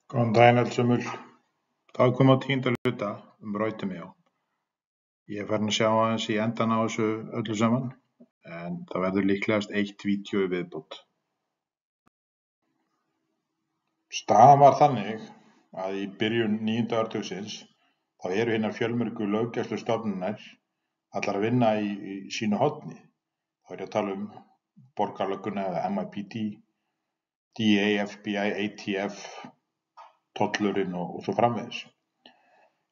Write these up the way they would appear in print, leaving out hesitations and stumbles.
Góðan daginn öllsömul. Þá er komið á 10. hluta Rautemjó. Ég er farin að sjá aðeins í endan á þessu öllu saman, en það verður líklegast eitt vídeó í viðbót. Staðan var þannig að í byrjun 9. áratugarins þá eru hinar fjölmörgu löggæslustofnanir allar að vinna í sínu horni. Þá er ég að tala um borgarlögguna eða NYPD, DEA, FBI, ATF, tollurinn og svo framvegis.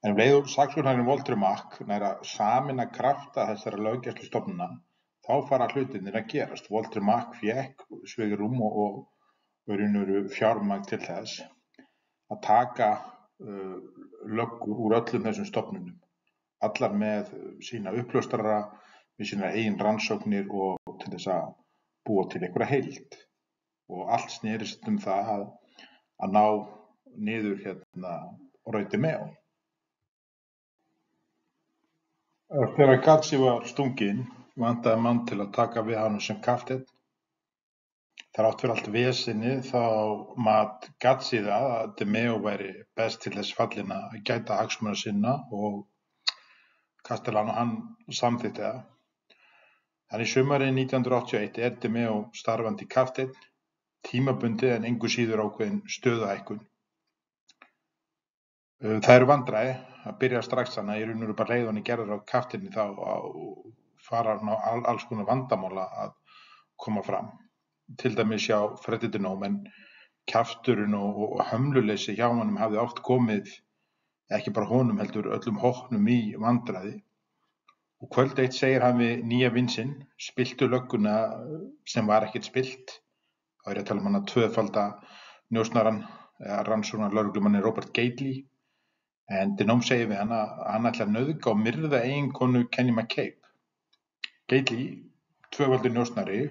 En um leið og saksóknarinn Walter Mack nær að sameina krafta þessara löggæslustofnana, þá fara hlutirnir að gerast. Walter Mack fékk svigrúm og fjármagn til þess að taka löggur úr öllum þessum stofnunum, allar með sína uppljóstrara, með sínar eigin rannsóknir og til þess að búa til einhverja heild. Og allt snerist það að ná niður Rautemjó. Þegar Gatsi var stunginn, vantaði mann til að taka við hann sem kapteinn. Þrátt fyrir allt vesenið þá mat Gatsi það að DeMeo væri best til þess fallinn að gæta hagsmuna sinna og Castellano hann samþykkti það. Þannig sumarið 1981 er DeMeo starfandi kapteinn, tímabundið en engu síður ákveðin stöðuhækkun. Það eru vandræði að byrja strax þannig að í raun og veru bara leið hann í gerður á kapteinni þá að fara alls konar vandamála að koma fram. Til dæmis hjá Freddy Denome, en kjafturinn og hömluleysi hjá honum hafði oft komið, ekki bara honum heldur öllum hópnum í vandræði. Og kvöld eitt segir hann við nýja vin sinn, spilltu lögguna sem var ekkert spillt. Þá er ég að tala um hann að tvöfalda njósnarann, rannsóknar lögreglumanni Robert Gately. En Denome segir við hann að hann ætla að nauðga og myrða eiginkonu Kenny McCabe. Gately, tvöfaldur njósnari,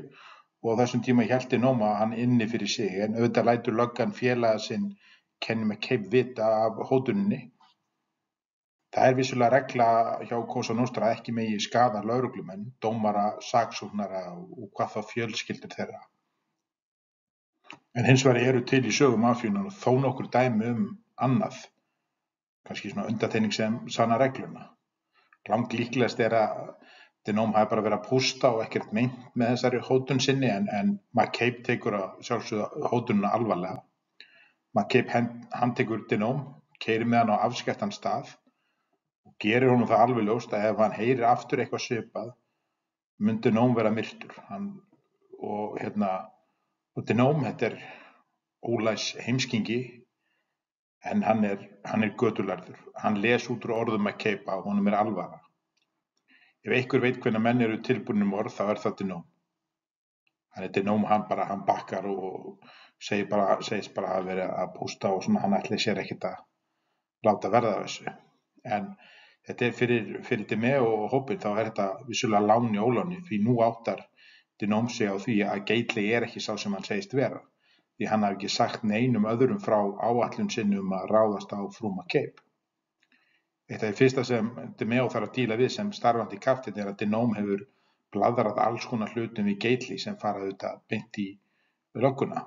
og á þessum tíma hélt Denome að hann inni fyrir sig, en auðvitað lætur löggan félaga sinn Kenny McCabe vita af hótuninni. Það er vissulega regla hjá Cosa Nostra að ekki megi skaða lögreglumenn, dómara, saksóknara og hvað þá fjölskyldur þeirra. En hins vegar eru til í sögu mafíunnar þó nokkur dæmi annað, kannski svona undantekning sem sanna regluna. Langt líklegast er að Denome hafi bara verið að pústa og ekkert meint með þessari hótun sinni, en McCabe tekur að sjálfsögðu hótunina alvarlega. McCabe handtekur Denome, keyrir með hann á afskekktan stað og gerir honum það alveg ljóst að ef hann heyrir aftur eitthvað svipað, mun Denome vera myrtur. Og Denome, þetta er ólæs heimskingi, en hann er götulærður. Hann les út úr orðum McCabe að honum er alvara. Ef einhver veit hvenær menn eru tilbúnir morð, þá er það Denome. Þannig Denome hann bakkar og segist bara að vera að pústa og svona, hann ætli sér ekkert að láta verða af þessu. En þetta er fyrir DeMeo og hópinn, þá er þetta vissulega lán í óláni, því nú áttar Denome sig á því að Gately er ekki sá sem hann segist vera, því hann hafi ekki sagt neinum öðrum frá áætlun sinni að ráðast á frú McCabe. Eitt af því fyrsta sem DeMeo þarf að díla við sem starfandi kapteinn er að Denome hefur blaðrað alls konar hlutum við Gately sem fara auðvitað beint í lögguna.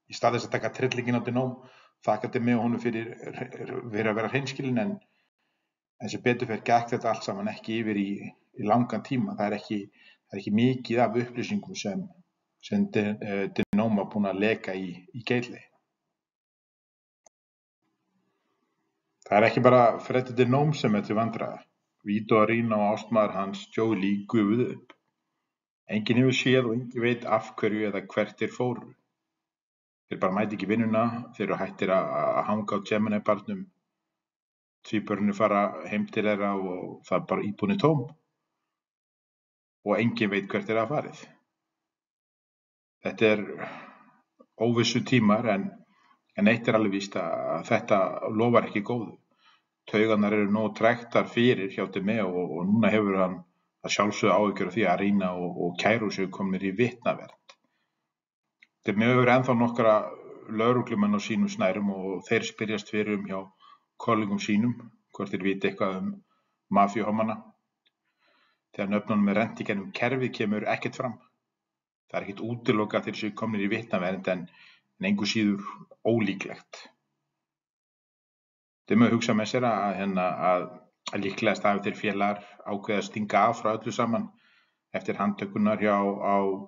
Í stað þess að taka trillingin á Denome, þakkar DeMeo honum fyrir að vera hreinskilinn, en sem betur fer gekk þetta allt saman ekki yfir í langan tíma. Það er ekki mikið af upplýsingum sem Denome var búinn að leka í Gately. Það er ekki bara Freddy Denome sem er til vandræða. Vito Arena og ástmaður hans, Joey Lee, gufuðu upp. Enginn hefur séð og enginn veit af hverju eða hvert þeir fóru. Þeir bara mæti ekki vinnuna, þeir eru hættir að hanga á Gemini-barnum. Tvíburarnir fara heim til þeirra og það er bara íbúðin tóm. Og enginn veit hvert þeir hafa farið. Þetta er óvissu tímar, en eitt er alveg víst að þetta lofar ekki góðu. Taugarnar eru nógu trektar fyrir hjá DeMeo og núna hefur hann að sjálfsögðu áhyggjur af því að Arena og Cairo séu komnir í vitnavernd. DeMeo hefur ennþá nokkra lögreglumenn á sínum snærum og þeir spyrjast fyrir hjá kollegum sínum hvort þeir viti eitthvað mafíuhómana. Þegar nöfnunum er rennt í gegnum kerfið kemur ekkert fram. Það er ekkert útilokað þeir séu komnir í vitnavernd, en engu síður ólíklegt. Þeir mega hugsa með sér að líklegast hafi þeir félagar ákveðið að stinga af frá öllu saman eftir handtökurnar hjá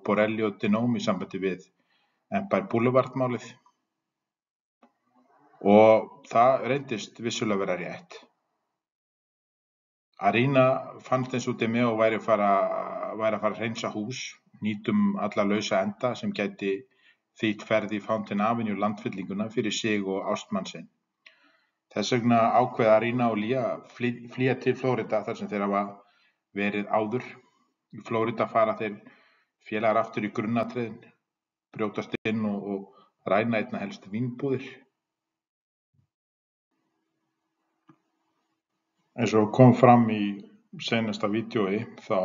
Borrelli og Denome í sambandi við Empire Boulevard málið. Og það reyndist vissulega vera rétt. Arena fannst eins og DeMeo væri að fara að hreinsa hús, nýtum alla lausa enda sem gæti þýtt ferð í Fountain Avenue landfyllinguna fyrir sig og ástmann sinn. Þess vegna ákveða Arena og Lia flýja til Flórida þar sem þeir hafa verið áður. Í Flórida fara þeir félagar aftur í grunnatriðin, brjótast inn og ræna einna helst vínbúðir. Eins og kom fram í seinasta vídeói þá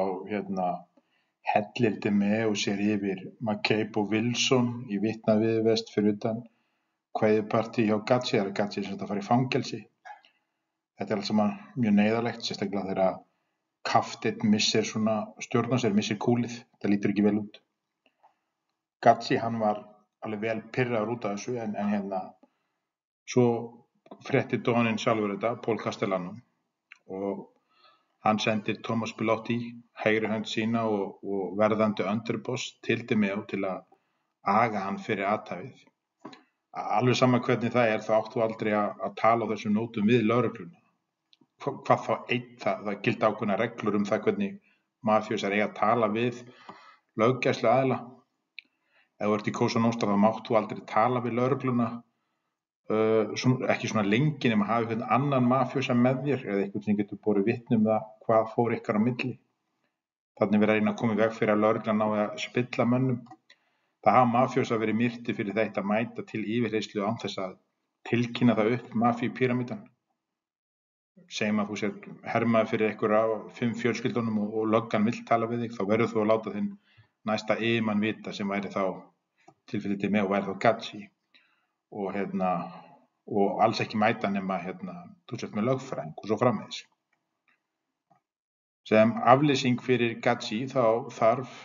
hellir DeMeo sér yfir McCabe og Wilson í vitnaviðurvest fyrir utan kveðjupartí hjá Gatsi, eða Gatsi sem þetta fara í fangelsi. Þetta allt saman mjög neyðarlegt, sérstaklega þegar Kafteinn missir svona stjórn á sér, missir kúlið. Þetta lítur ekki vel út. Gatsi, hann var alveg vel pirraður út af þessu en svo frétti Doninn sjálfur þetta, Paul Castellano, og hann sendir Thomas Bellotti, hægri hönd sína og verðandi underboss til DeMeo til að aga hann fyrir athæfið. Alveg sama hvernig það þá áttu aldrei að tala á þessum nótum við lögregluna. Hvað þá einn, það gilda ákveðnar reglur það hvernig mafíusar eiga að tala við löggæsluaðila. Ef þú ert í Cosa Nostra þá mátt þú aldrei tala við lögregluna, ekki svona lengi nema hafi einhvern annan mafíusa með þér eða einhvern sem getur borið vitni það hvað fór ykkar á milli. Þannig verið að reyna að koma í veg fyrir að lögreglan nái að spilla mönnum. Það hafa mafíusar verið myrtir fyrir þetta að mæta til yfirheyrslu án þess að tilkynna það upp mafíupíramídan. Segjum að þú sért hermaður fyrir einhverja af 5 fjölskyldunum og löggan vill tala við þig, þá verður þú að láta þinn næsta yfirmann vita sem væri þá tilfellið DeMeo væri þá Gatsi. Og alls ekki mæta nema þú sért með lögfræðing og svo framvegis. Sem afleysing fyrir Gatsi þá þarf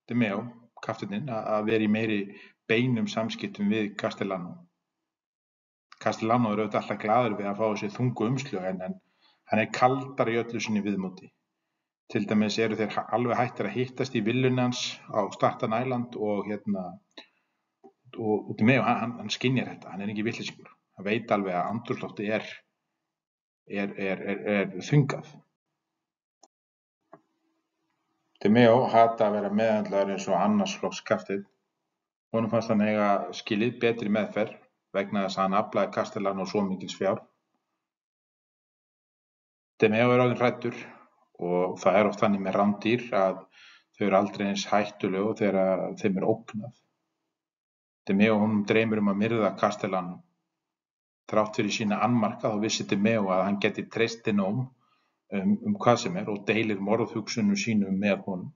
DeMeo, kafteinninn, að vera í meiri beinum samskiptum við Castellano. Castellano auðvitað alltaf glaður við að fá þessi þungu umslög en hann kaldari í öllu sinni viðmóti. Til dæmis eru þeir alveg hættir að hittast í villunni hans á Staten Island og DeMeo, hann skynjar þetta, hann ekki vitleysingur. Hann veit alveg að andrúmsloftið er þvingað. DeMeo hata að vera meðhöndlaður eins og annars flokks kafteinn. Honum fannst hann eiga skilið betri meðferð vegna þess að hann aflaði Castellano svo mikils fjár. DeMeo orðinn hræddur og það oft þannig með rándýr að þau eru aldrei eins hættulegu þegar þeim ógnað. DeMeo honum dreymir að myrða Castellano. Þrátt fyrir sína annmarka þá vissi DeMeo að hann geti treyst Denome hvað sem og deilir morðhugsunum sínum með honum.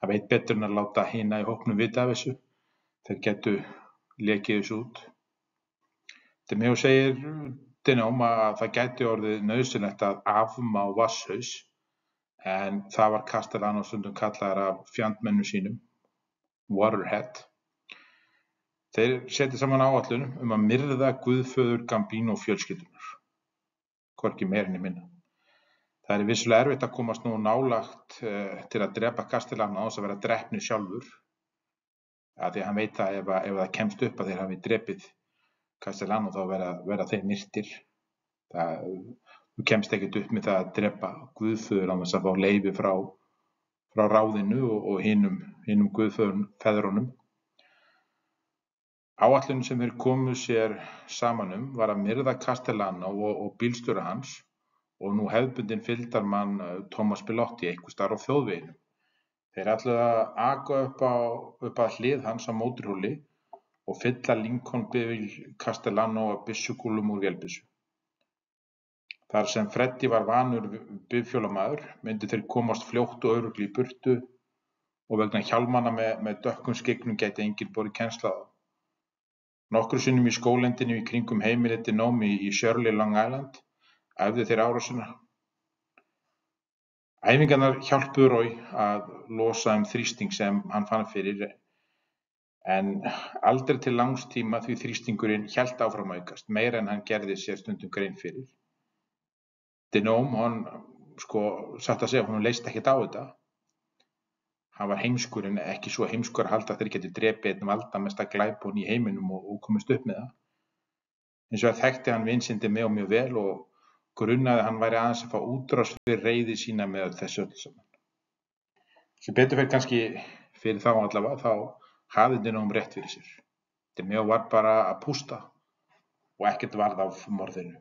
Hann veit betur en að láta hina í hópnum vita af þessu. Þeir getu lekið þessu út. DeMeo segir Denome að það gæti orðið nauðsynlegt að afmá Vasshaus en það var Castellano stundum kallaður af fjandmennum sínum, Waterhead. Þeir setja saman áætlun að myrða guðföður Gambino fjölskyldunar, hvorki meira né minna. Það vissulega erfitt að komast nú nálægt til að drepa Castellano án þess að vera drepnir sjálfur, af því að hann veit að ef það kemst upp að þeir hafi drepið Castellano þá verða þeir myrtir. Þú kemst ekkert upp með það að drepa guðföður án þess að fá leyfi frá ráðinu og hinum guðfeðrunum. Áætlunin sem þeir komu sér saman var að myrða Castellano og bílstjóra hans og nú hefðbundinn fylgdarmann Thomas Bellotti einhvers staðar á þjóðveginum. Þeir ætluðu að aka upp að hlið hans á mótorhjóli og fylla Lincoln-bíl Castellano af byssukúlum úr vélbyssu. Þar sem Freddy var vanur bifhjólamaður myndu þeir komast fljótt og örugglega í burtu og vegna hjálmanna með dökkum skyggnum gæti enginn borið kennsl á þá. Nokkrum sinnum í skóglendinu í kringum heimilið Denome í Shirley, Long Island, æfðu þeir árásina. Æfingarnar hjálpuðu Roy að losa þrýsting sem hann fann fyrir En aldrei til langs tíma því þrýstingurinn hélt áfram að aukast, meira en hann gerði sér stundum grein fyrir. Denome, satt að segja, honum leist ekkert á þetta. Hann var heimskur en ekki svo heimskur að halda að þeir geti drepið einn valdamesta glæpon í heiminum og komist upp með það. Hins vegar þekkti hann vin sinn Demeo mjög vel og grunnaði að hann væri aðeins að fá útrás fyrir reiði sína með þessu öllu saman. Sem betur fer kannski fyrir þá allavega, þá hafði Denome rétt fyrir sér. Demeo var bara að pústa og ekkert varð af morðinu.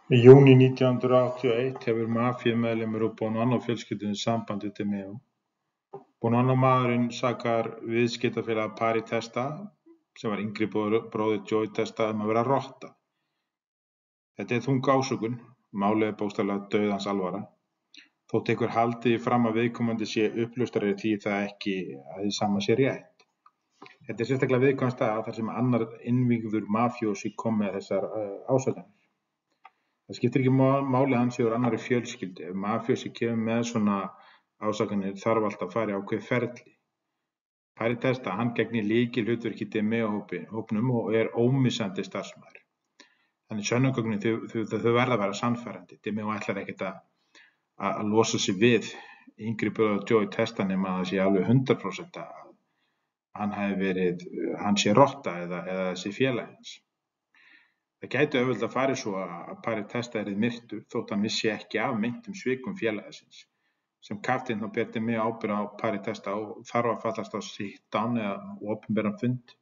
Í júní 1981 hefur mafíumeðlimur úr Bonanno fjölskyldunni samband við Demeo. Bonanno maðurinn sakar viðskiptafélag Pari Testa, sem var yngri bróðir Joey Testa, að vera rotta. Þetta þung ásökun, málið bókstaflega dauðans alvara. Þótt einhver haldi fram að viðkomandi sé uppljóstrari því það ekki að því sama sé rétt. Þetta sérstaklega viðkvæm staða þar sem annar innvígður mafjósi kom með þessar ásakanir. Það skiptir ekki máli hans úr annarri fjölskyldu. Ef mafjósi kemur með svona ásakanir þarf alltaf að fara ákveðið ferli. Pari Testa, hann gegnir lykilhlutverk í Demeo-hópnum og ómissandi starfsmaður. Þannig sönnunargögnin þau verða að vera sannfærandi. Demeo ætlar ekkert að losa sig við yngri bróður Joey Testa nema að það sé alveg 100% að hann sé rotta eða þessi félag hans. Það gæti auðvitað farið svo að Pari Testa myrtur þótt hann vissi ekki af meintum svikum félagsins. Sem kapteinn þá ber Demeo ábyrgð á Pari Testa og þarf að fallast á sit-down eða opinberan fund.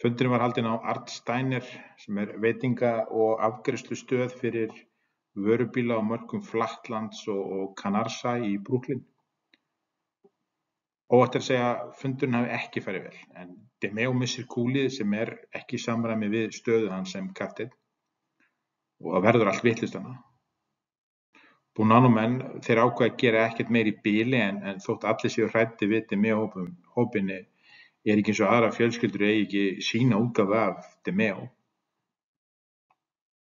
Fundurinn var haldinn á Art Steiner, sem veitinga- og afgreiðslustöð fyrir vörubíla á mörkum Flatlands og Canarsie í Brooklyn. Óhætt er að segja að fundurinn hafi ekki farið vel, en Demeo missir kúlið sem ekki í samræmi við stöðu hans sem kapteinn og það verður allt vitlaust hana. Bonanno menn, þeir ákveða að gera ekkert meira í bili en þótt allir séu hræddir við Demeo-hópinni ekki eins og aðrar fjölskyldur eigi ekki sína útgáfu af Demeo.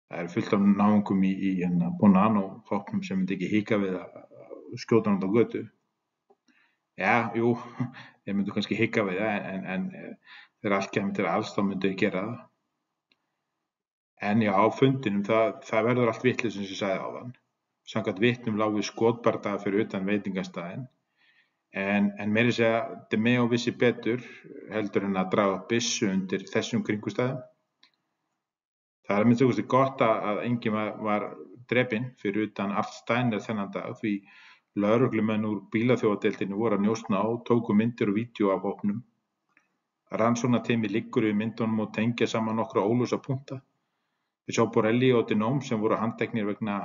Það fullt af náungum í Bonanno-hópnum sem myndi ekki hika við að skjóta hann út á götu. Já, jú, þeir myndu kannski hika við það, en þegar allt kemur til alls þá myndu þeir gera það. En já, á fundinum, það verður allt vitlaust eins og ég sagði áðan. Samkvæmt vitnum lá við skotbardaga fyrir utan veitingastaðinn, en meira að segja Demeo vissi betur heldur en að draga byssu undir þessum kringumstæðum. Það að minnsta kosti gott að enginn var drepinn fyrir utan Art Steiner þennan dag því lögreglumenn úr bílaþjófadeildinni voru að njósna á, tóku myndir og vídeó af hópnum. Rannsóknarteymi liggur við myndunum og tengja saman nokkra óljósa punkta. Þeir sjá Borelli og Denome sem voru handteknir vegna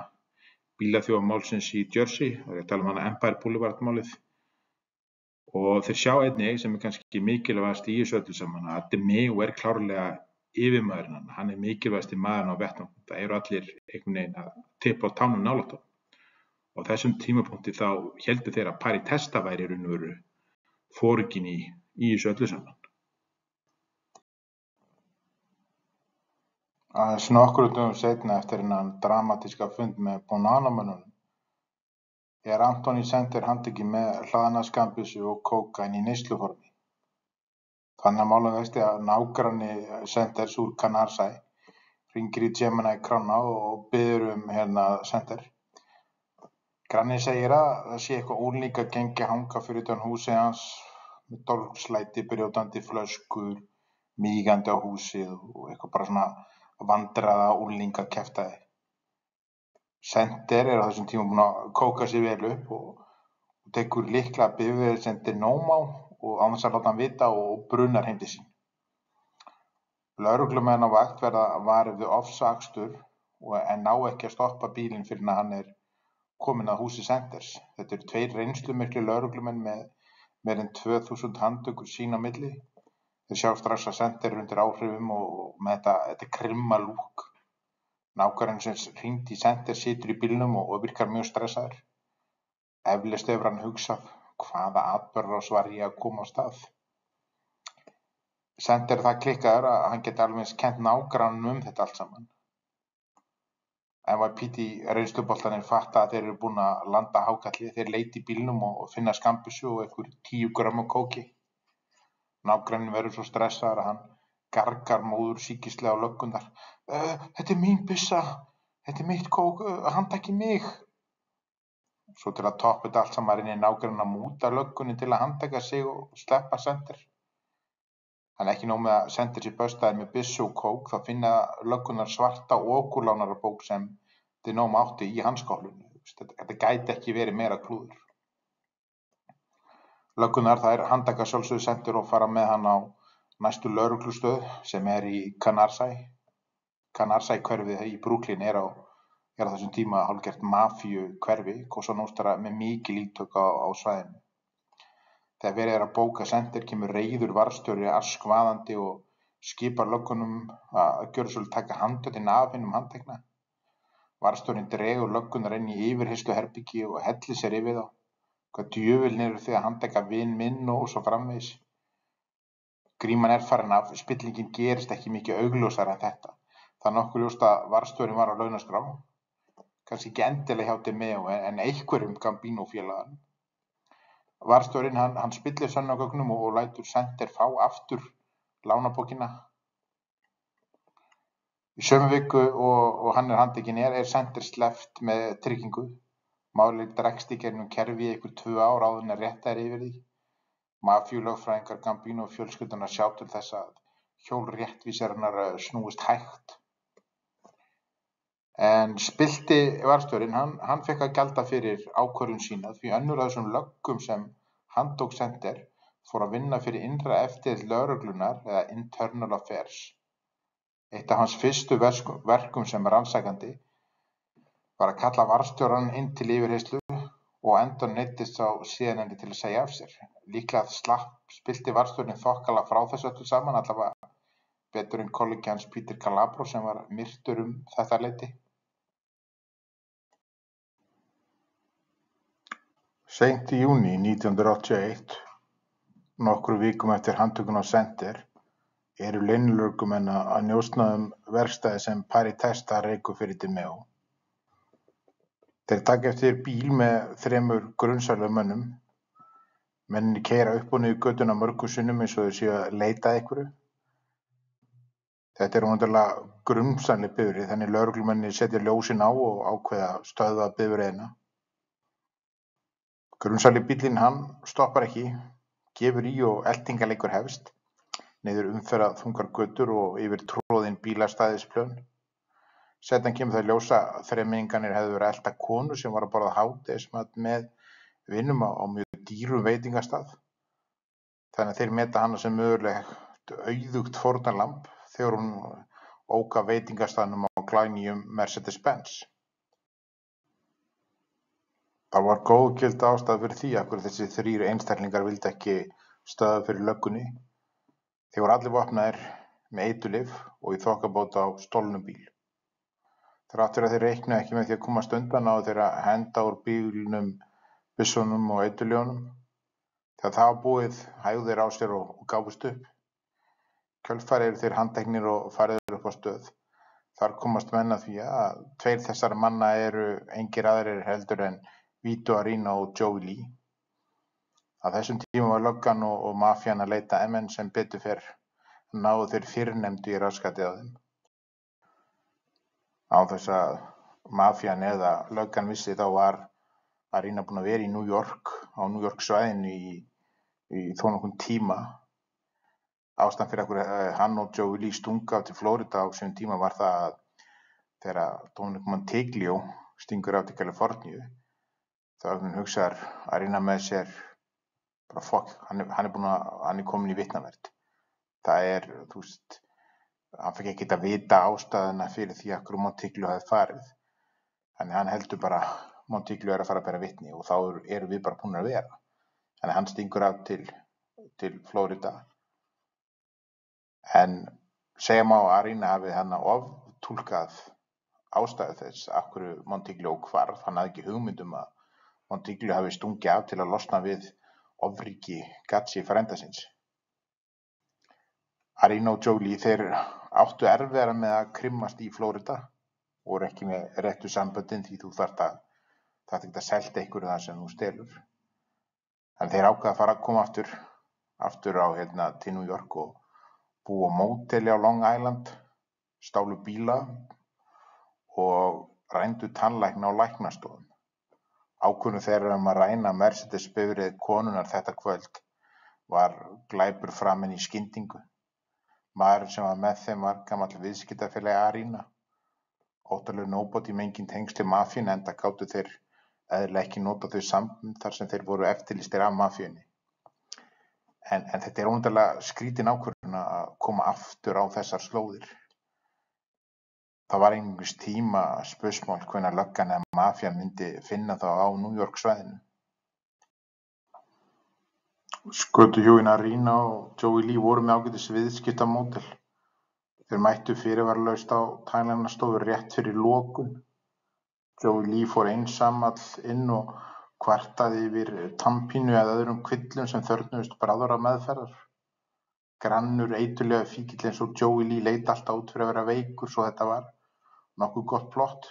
bílaþjófamálsins í Jersey, það tala um Empire Boulevard málið. Og þeir sjá einnig, sem kannski mikilvægast í þessu öllu saman, að Demeo klárlega yfirmaðurinn, hann mikilvægasti maðurinn á vettvang. Það eru allir einhvern veginn að tippa á tánum nálægt honum. Og á þessum tímapunkti þá héldu þeir að Pari Testa væri í raun og veru foringinn í þessu öllu saman. Aðeins nokkrum dögum seinna eftir þennan dramatíska fund með Bonanno-mönnunum Anthony Center handtekinn með hlaðna skammbyssu og kókaín í neysluformi. Þannig að málum vexti að nágranni Centers úr Canarsie hringir í Gemini Krána og biður Center. Granninn segir að það sé eitthvað ólíka gengi að hanga fyrir utan húsið hans með dólgslæti, brjótandi flöskur, mígandi á húsið og eitthvað bara svona vandræða unglinga kjaftaði. Center á þessum tíma búinn að kóka sig vel upp og tekur lykla bifreið sem Denome á og án þess að láta hann vita og brunar heim til sín. Lögreglumenn á vakt verða varir við ofsaakstur en ná ekki að stoppa bílinn fyrr en hann kominn að húsi Centers. Þetta eru 2 reynslumiklir lögreglumenn með meira en 2000 handtökur sín á milli. Þeir sjá strax að Center undir áhrifum og með þetta krimma lúk. Nágranni sem hringdi í Center situr í bílnum og virkar mjög stressaður. Eflaust hefur hann hugsað, hvaða atburðarás var ég að koma á stað? Center það klikkaður að hann geti alveg kennt nágrannanum þetta allt saman. NYPD reynsluboltarnir fatta að þeir eru búin að landa hákalli. Þeir leita í bílnum og finna skambyssu og einhver 10 grömm af kóki. Nágranninn verður svo stressaður að hann gargar móðursýkislega á löggurnar. Þetta er mín byssa, þetta er mitt kók, handtakið mig. Svo til að toppa þetta allt saman reynir nágranninn að múta löggunni til að handtaka sig og sleppa Sender. En ekki nóg með að Sender sér böstaðir með byssu og kók, þá finna löggunnar svarta okurlánarabók sem Denome átti í hanskólinu. Þetta gæti ekki verið meira klúður. Löggunnar þær handtaka sjálfsögðu Sender og fara með hann á næstu lögreglustöð sem er í Canarsie. Canarsie hverfið í Brooklyn er á þessum tíma hálfgert mafíu hverfi, Cosa Nostra með mikil ítök á svæðinu. Þegar verið er að bóka Sender kemur reiður varðstjóri askvaðandi og skipar löggunum að gjörsamlega taka handtökin af hinum handtekna. Varðstjórinn dregur löggunnar inn í yfirheyrsluherbergi og hellir sér yfir þá. Hvað djöfulin eru þið að handtaka vin minn og svo framvegis. Gríman er farin af, spillingin gerist ekki mikið augljósara en þetta. Það nokkuð ljóst að varðstjórinn var á launaskrá. Kannski ekki endilega hjá Demeo en einhverjum Gambino félaganum. Varðstjórinn hann spillir sönnunargögnum og lætur Sender fá aftur lánabókina. Í sömu viku og hann er handtekinn er Sender sleppt með tryggingu. Málið dregst í gegnum kerfi í einhver 2 ár áður en rétta er yfir því. Mafíulögfræðingar Gambino fjölskyldunar sjá til þess að hjól réttvísarinnar snúist hægt. En spillti varðstjórinn, hann fekk að gjalda fyrir ákvörðun sína því önnur af þessum löggum sem handtók Sender fór að vinna fyrir innra eftirlit lögreglunar eða Internal Affairs. Eitt af hans fyrstu verkum sem rannsakandi var að kalla varðstjórann inn til yfirheyrslu og endanum neyddist sá CNN til að segja af sér. Líklega spillti varðstjórinn þokkalega frá þessu öllu saman, allavega betur en kollegi hans Peter Calabro sem var myrtur þetta leyti. Seint í júní 1981, nokkrum vikum eftir handtökuna á Sender, eru leynilögreglumenn að njósna verkstæði sem Paritesta rekur fyrir Demeo. Þeir taka eftir bíl með 3 grunsamlegum mönnum. Mennirnir keyra upp og niður götuna mörgum sinnum eins og þeir séu að leita að einhverju. Þetta er óneitanlega grunsamleg bifreið, þannig lögreglumennirnir setja ljósin á og ákveða að stöðva bifreiðina. Grunsamlegi bíllinn hann stoppar ekki, gefur í og eltingaleikur hefst, niður umferðarþungar götur og yfir troðin bílastæðisplön. Seinna kemur það í ljós að þremenningarnir hefðu verið að elta konu sem var að borða hádegismat með vinum á mjög dýrum veitingastað. Þannig að þeir meta hana sem mögulegt auðugt fórnarlamb þegar hún ók af veitingastaðnum á glænýjum Mercedes-Benz. Það var góðgild ástæða fyrir því að þessi 3 einstaklingar vildu ekki stöðva fyrir löggunni. Þeir voru allir vopnaðir með eiturlyf og í þokkabót á stolnum bíl. Þrátt fyrir að þeir reiknuðu ekki með því að komast undan náðu þeir að henda úr bílnum byssunum og eiturlyfunum. Þegar það var búið hægðu þeir á sér og gáfust upp. Kjölfarið eru þeir handteknir og færðir upp á stöð. Þar komast menn að því að 2 þessara manna eru engir aðrir heldur en Vito Arena og Joey Lee. Á þessum tíma var löggan og mafían að leita en sem betur fer náðu þeir fyrrnefndu í raskatið á þeim. Á þess að mafían eða löggan vissi þá var Arena búin að vera í New York, á New York svæðinu í þó nokkurn tíma. Ástæðan fyrir að hann og Joey Lee stungu af til Florida á þessum tíma var það að þegar Dominic Montiglio stingur af til Kaliforníu, þá hugsaðar Arena með sér bara fokk, hann er komin í vitnaverð. Það er, hann fekk ekki að vita ástæðuna fyrir því að hverju Montiglio hefði farið. Þannig hann heldur bara Montiglio er að fara að bera vitni og þá erum við bara búin að vera. Þannig hann stingur af til Florida. En segja má að Arena hafi hann oftúlkað ástæðu þess af hverju Montiglio hvarf. Hann hafði ekki hugmynd að Montiglio hafi stungið af til að losna við ofríki Gatsi frænda síns. Arena og Joey Lee þeir áttu erfiðara með að krymmast í Florida voru ekki með réttu samböndin því þú þarft ekki að selta einhverju það sem þú stelur. En þeir ákveða að koma aftur á til New York og búa á móteli á Long Island, stálu bíla og rændu tannlækna á læknastofum. Ákvörðun þeirra að ræna Mercedes-bifreið konunnar þetta kvöld var glæpur framinn í skyndingu. Maðurinn sem var með þeim var gamall viðskiptafélagi Arena. Óttalega nobody með engin tengsl við mafíuna enda gátu þeir eðlilega ekki nota þau sambönd þar sem þeir voru eftirlýstir af mafíunni. En þetta óneitanlega skrítin ákvörðun að koma aftur á þessar slóðir. Það var einungis tíma spursmál hvenær löggan eða mafían myndi finna þá á New York svæðinu. Skötuhjúin Arena og Joey Lee voru með ágætis viðskiptamódel. Þeir mættu fyrirvaralaust á tannlæknastofu rétt fyrir lokun. Joey Lee fór einsamall inn og kvartaði yfir tannpínu eða öðrum kvillum sem þörfnuðust bráðameðferðar. Grannur eiturlega fíkill eins og Joey Lee leit alltaf út fyrir að vera veikur svo þetta var nokkuð gott plott.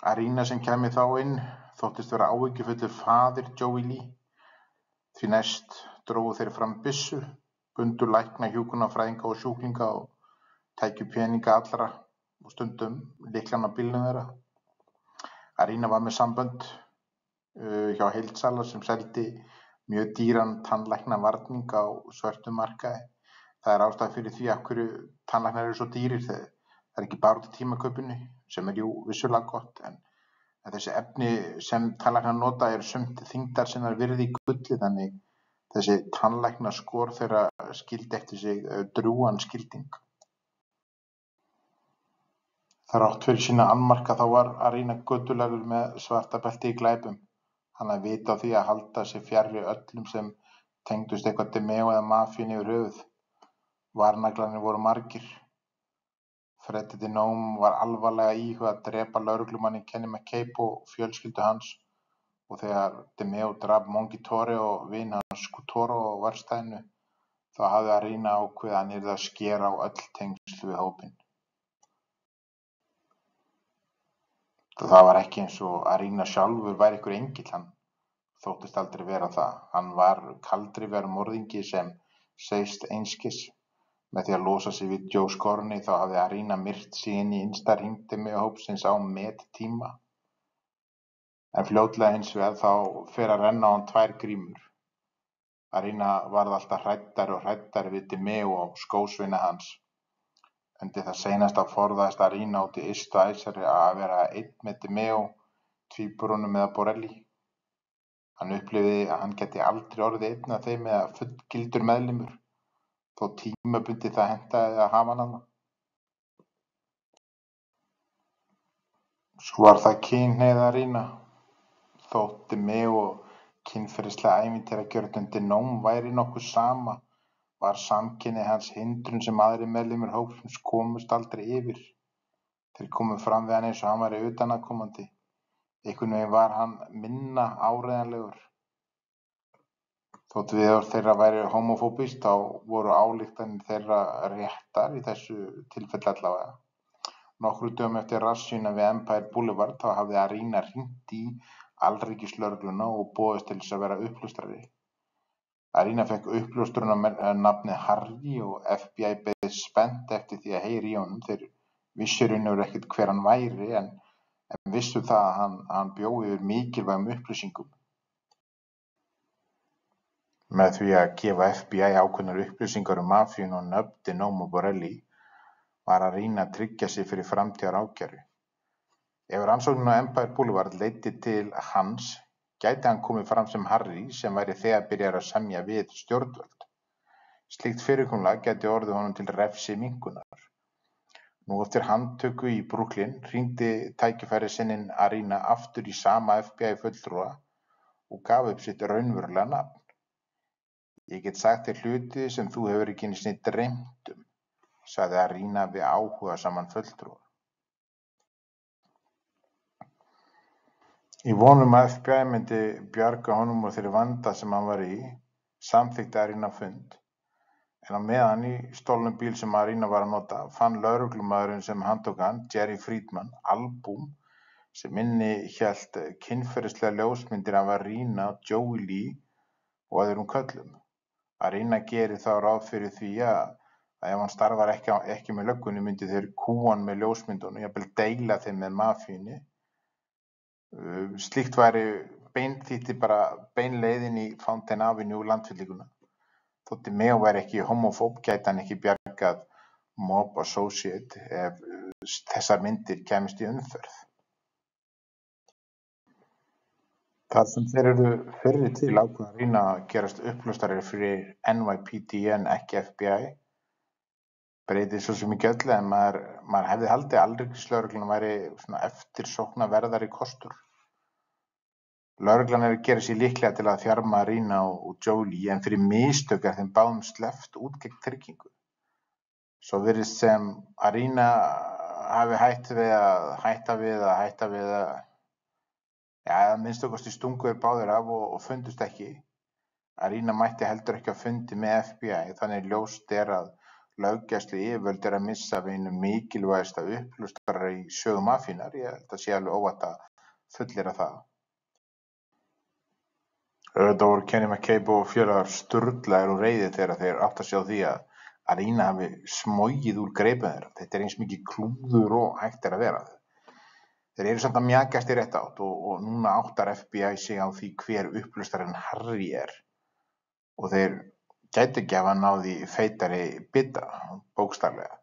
Arena sem kæmi þá inn þóttist vera áhyggjufullur faðir Joey Lee. Því næst drógu þeir fram byssu, bundu lækna, hjúkrunarfræðinga og sjúklinga og tækju peninga allra og stundum lyklana á bílnum þeirra. Arena var með sambönd hjá heildsala sem seldi mjög dýran tannlæknavarning á svörtum markaði. Það ástæða fyrir því af hverju tannlæknar eru svo dýrir. Það ekki bara út af tímakaupinu sem jú vissulega gott en þessi efni sem tannlæknar nota eru sumt þyngdar sinnar virði í gulli þannig þessi tannlæknaskor þeirra skildi eftir sig drjúgan skilding. Þrátt fyrir sína annmarka þá var Arena götulegur með svarta belti í glæpum. Hann hafði vit á því að halda sig fjarri öllum sem tengdust eitthvað DeMeo eða mafíunni yfir höfuð. Varnaglarnir voru margir. Freddie DeNome var alvarlega íhugað að drepa lögreglumanninn Kenny McCabe og fjölskyldu hans og þegar DeMeo drap Mongi Torre og vin hans Skutoro á verkstæðinu þá hafði Arena ákveðið að hann yrði að skera á öll tengsl við hópinn. Það var ekki eins og Arena sjálfur væri einhver engill, hann þóttist aldrei vera það. Hann var kaldrifjaður morðingi sem segist einskis. Með því að losa sig við Joe Scorney þá hafði Arena myrt sig inn í innsta hring DeMeo-hópsins á mettíma. En fljótlega hins vegar þá fer að renna á hann tvær grímur. Arena varð alltaf hræddari og hræddari við DeMeo og skósvina hans. Undir það seinasta forðaðist Arena út í ystu æsari að vera einn með DeMeo, tvíburunum eða Borelli. Hann upplifði að hann gæti aldrei orðið einn af þeim eða fullgildur meðlimur. Þó tímabundið það hentaði að hafa hann. Svo var það kynhneigð Arena. Þótt DeMeo og kynferðislega ævintýragjörnum DeNome væri nokkuð sama, var samkynhneigð hans hindrun sem aðrir meðlimir hópsins komust aldrei yfir. Þeir komu fram við hann eins og hann væri utanaðkomandi. Einhvern veginn var hann minna áreiðanlegur. Þótt viðhorf þeirra væri homófóbískt þá voru ályktanir þeirra réttar í þessu tilfelli allavega. Nokkrum dögum eftir rassíuna við Empire Boulevard þá hafði Arena hringt í alríkislögregluna og boðist til þess að vera uppljóstrari. Arena fékk uppljóstrunarnafnið Harry og FBI beið spennt eftir því að heyra í honum. Þeir vissu í raun og veru ekkert hver hann væri en vissu það að hann bjó yfir mikilvægum upplýsingum. Með því að gefa FBI ákveðnar upplýsingar mafíuna og nöfn DeNome og Borelli var Arena að tryggja sig fyrir framtíðar ákæru. Ef rannsóknin á Empire Boulevard leiddi til hans, gæti hann komið fram sem Harry sem væri þegar byrjaður að semja við stjórnvöld. Slíkt fyrirkomulag gæti orðið honum til refsiminkunar. Nú eftir handtöku í Brooklyn hringdi tækifærissininn Arena aftur í sama FBI fulltrúa og gaf upp sitt raunverulega nafn. Ég get sagt þér hluti sem þú hefur ekki einu sinni dreymt sagði Arena við áhugasaman fulltrúa. Í von að FBI myndi bjarga honum úr þeirri vanda sem hann var í, samþykkti Arena fund. En á meðan í stolnum bíl sem Arina var að nota fann lögreglumaðurinn sem handtók hann, Jerry Friedman, albúm sem innihélt kynferðislegar ljósmyndir af Arina, Joey Lee og öðrum körlum. Arina gerir þá ráð fyrir því að ef hann starfar ekki með löggunni myndi þeir kúga hann með ljósmyndunum, jafnvel deila þeim með mafíunni. Slíkt væri þýddi bara bein leið inn í Fountain Avenue landfyllinguna. Þótt DeMeo væri ekki homófób gæti hann ekki bjargað Mob Associate ef þessar myndir kæmust í umferð. Þar sem þeir eru fyrri til ákveða Arina að gerast uppljóstrari fyrir NYPD en ekki FBI. Breytir svo sem ekki öllu en maður hefði haldið að alríkislögreglan væri svona eftirsóknarverðari kostur. Lögreglan gerir sig líklega til að þjarma Arina og Joey Lee en fyrir mistök þeim báðum sleppt út gegn tryggingu. Svo virðist sem Arina hafi hætta við að minnsta kosti stungu báðir af og fundust ekki. Arina mætti heldur ekki á fundi með FBI, þannig ljóst að löggæsluyfirvöld að missa af einum mikilvægasta uppljóstrara í sögu mafíunnar. Ég held að sé alveg óhætt að fullyrða það. Auðvitað voru Kenny McCabe og félagar sturlaðir og reiðir þegar þeir átta sig á því að Arina hafi smogið úr greipum þeirra. Þetta eins mikið klúður og hægt að vera. Þeir eru samt að mjakast í rétt átt og núna áttar FBI sig á því hver uppljóstrarinn Harry og þeir gætu ekki hafa náð í feitari bita, bókstaflega.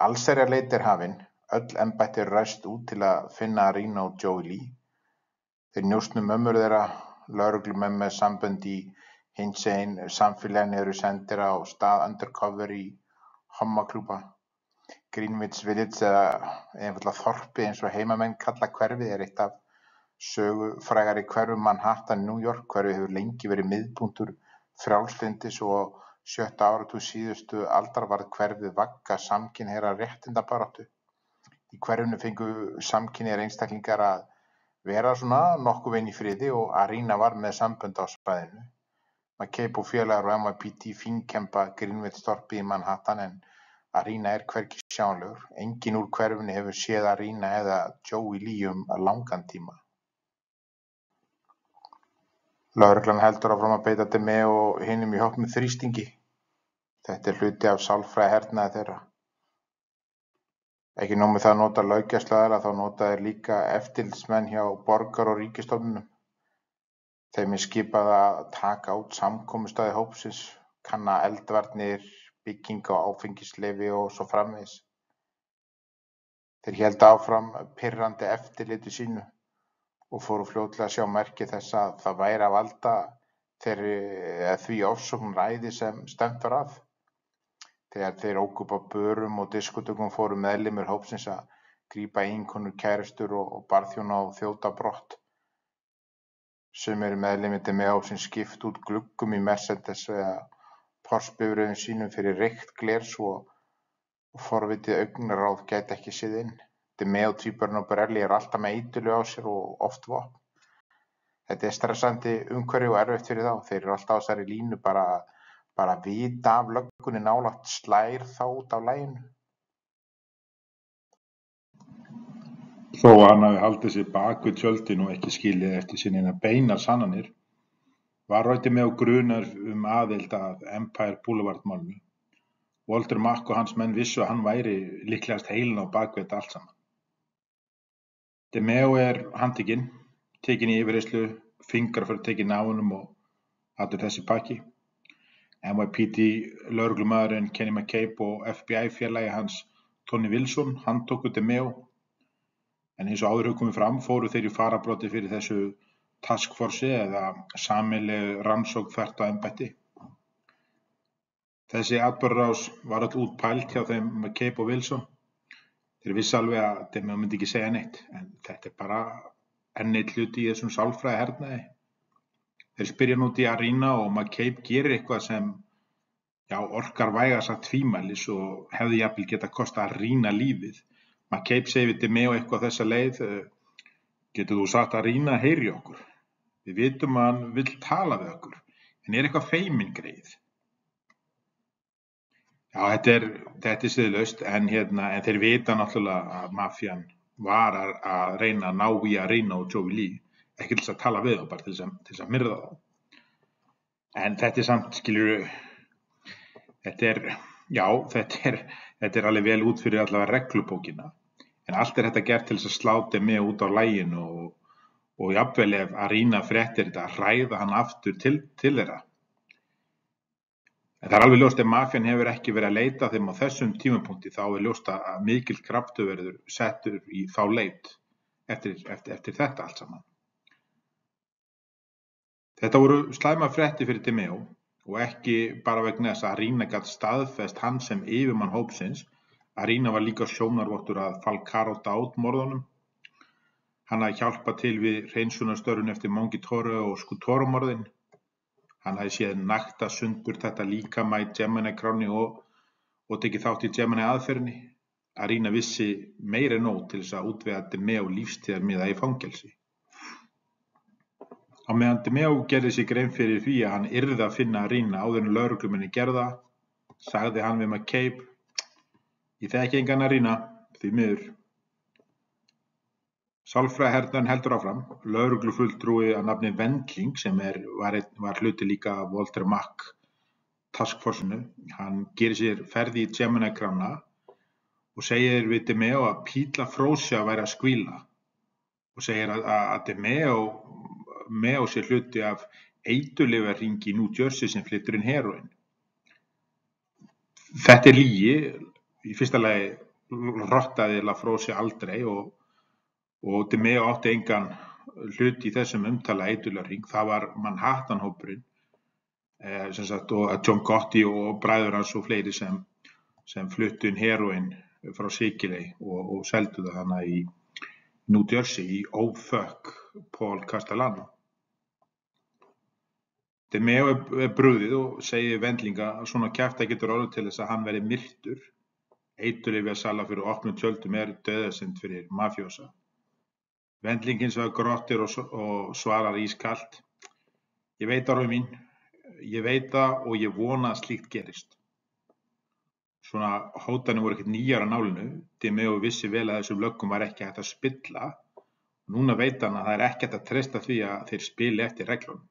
Allsherjarleit hafin, öll embætti ræst út til að finna Arina og Joey Lee. Þeir njósnu mömmur þeirra, lögreglumenn með sambönd í hinsegin samfélaginu eru sendir á stað undercover í hommaklúbba. Greenwich Village eða einfaldlega þorpið eins og heimamenn kalla hverfið eitt af sögufrægari hverfum Manhattan, New York. Hverfið hefur lengi verið miðpunktur frjálslyndis og 7. áratug síðustu aldar varð hverfið vagga samkynhneigðra réttindabaráttu. Í hverfinu fengu samkynhneigðir einstaklingar að vera svona nokkuð veginn í friði og Arina var með sambönd á svæðinu. McCabe og félagar og NYPD fínkemba Greenwich þorpið í Manhattan en Arina hvergi sjáanlegur. Enginn úr hverfinu hefur séð Arina eða Joey Lee langan tíma. Lögreglan heldur áfram að beita DeMeo og hinum í hópnum þrýstingi. Þetta hluti af sálfræðihernaði þeirra. Ekki nóg með það að nota löggæsluaðila, þá nota þeir líka eftirlitsmenn hjá borgar- og ríkisstofnunum. Þeim skipað að taka út samkomustaði hópsins, kanna eldvarnir, bygginga og áfengisleyfi og svo framvegis. Þeir héldu áfram pirrandi eftirliti sínu og fóru fljótlega að sjá merki þess að það væri að valda því ofsóknaræði sem stefnt var að. Þegar þeir óku upp á börum og diskotökum fóru meðlimir hópsins að grípa eiginkonur, kærustur og barþjóna og þjóta brott. Sumir meðlimir DeMeo hópsins skiptu út gluggum í Mercedes eða Porsche-bifreiðum sínum fyrir reykt gler svo forvitið augnaráð gæti ekki séð inn. DeMeo-tvíburinn og Borelli eru alltaf með eiturlyf á sér og oft vopn. Þetta stressandi umhverfi og erfitt fyrir þá. Þeir eru alltaf á þessari línu bara vita af löggunni nálægt slær þá út af laginu. Þó að hann hafi haldið sig bak við tjöldin og ekki skilið eftir sér neinar beinar sannanir, var DeMeo grunaður aðild að Empire Boulevard málinu. Walter Mack og hans menn vissu að hann væri líklegast heilinn á bak við þetta allt saman. DeMeo handtekinn, tekinn í yfirheyrslu, fingraför tekin af honum og allur þessi pakki. NYPD lögreglumaðurinn Kenny McCabe og FBI félagi hans Tony Wilson handtóku DeMeo. En eins og áður hefur komið fram fóru þeir í fararbroddi fyrir þessu task force eða sameiginlegu rannsókn þvert á embætti. Þessi atburðarás var öll útpælt hjá þeim McCabe og Wilson. Þeir vissi alveg að DeMeo myndi ekki segja neitt, en þetta bara enn einn hluti í þessum sálfræðihernaði. Þeir spyrja nú út í Arina og McCabe gerir eitthvað sem orkar vægast sagt tvímælis og hefði jafnvel getað kostað Arina lífið. McCabe segir við DeMeo eitthvað þessa leið: getur þú sagt að Arina heyri okkur? Við vitum að hann vill tala við okkur, en eitthvað feiminn greyið. Já, þetta er siðlaust, en þeir vita náttúrulega að mafían var að reyna að ná í að reyna á Joey Lee, ekki til þess að tala við þá, bara til þess að myrða þá. En þetta er samt, skilurðu, þetta er alveg vel út fyrir allavega reglubókina. En allt er þetta gert til þess að slá DeMeo út á laginu og jafnvel ef Arena fréttir þetta, hræða hann aftur til þeirra. En það er alveg ljóst ef mafían hefur ekki verið að leita að þeim á þessum tímapunkti, þá er ljóst að mikill kraftur verður settur í þá leit eftir þetta allt saman. Þetta voru slæmar fréttir fyrir DeMeo og ekki bara vegna þess að Arena gat staðfest hann sem yfirmann hópsins. Arena var líka sjónarvottur að Falcaro Daud morðunum. Hann hafði hjálpað til við hreinsunarstörfin eftir Mongitore og Skutoro morðin. Hann hafði séð nakta sundur þetta líkama í Gemini-kránni og tekið þátt í Gemini-aðferðinni. Arena vissi meira en nóg til þess að útvega DeMeo lífstíðarmiða í fangelsi. Á meðan DeMeo gerði sig grein fyrir því að hann yrði að finna Arena áður en lögreglumenni gerða, sagði hann við McCabe: "Ég þekki engan Arena, því miður." Sálfræðihernaðurinn heldur áfram. Lögreglufulltrúi að nafni Wendling, sem var hluti líka af Walter Mack taskforcinu, hann gerir sér ferð í Gemini-krána og segir við DeMeo að Píla Frósja væri að skvíla og segir að DeMeo sé hluti af eiturlyfjahring í New Jersey sem flytur inn heróín. Þetta er lygi. Í fyrsta lagi rottaði La Frósja aldrei og DeMeo átti engan hlut í þessum umtala eiturlyfjahring. Það var Manhattan-hópurinn, og John Gotti og bræður hans og fleiri sem fluttu inn heróín frá Sikiley og seldu það hana í New Jersey í Fuck Paul Castellano. DeMeo er brugðið og segir Wendling að svona kjafta getur orðið til þess að hann verði myrtur. Eiturlyfjasala fyrir opnum tjöldum er dauðasynd fyrir mafjósa. Wendling hins vegar grottir og svarar ískalt: "Ég veit, Ormi mín, ég veit það og ég vona að slíkt gerist." Svona hótanir voru ekkert nýjar á nálinu. DeMeo vissi vel að þessum löggum var ekki hægt að spilla. Núna veit hann að það er ekki hægt að treysta því að þeir spili eftir reglunum.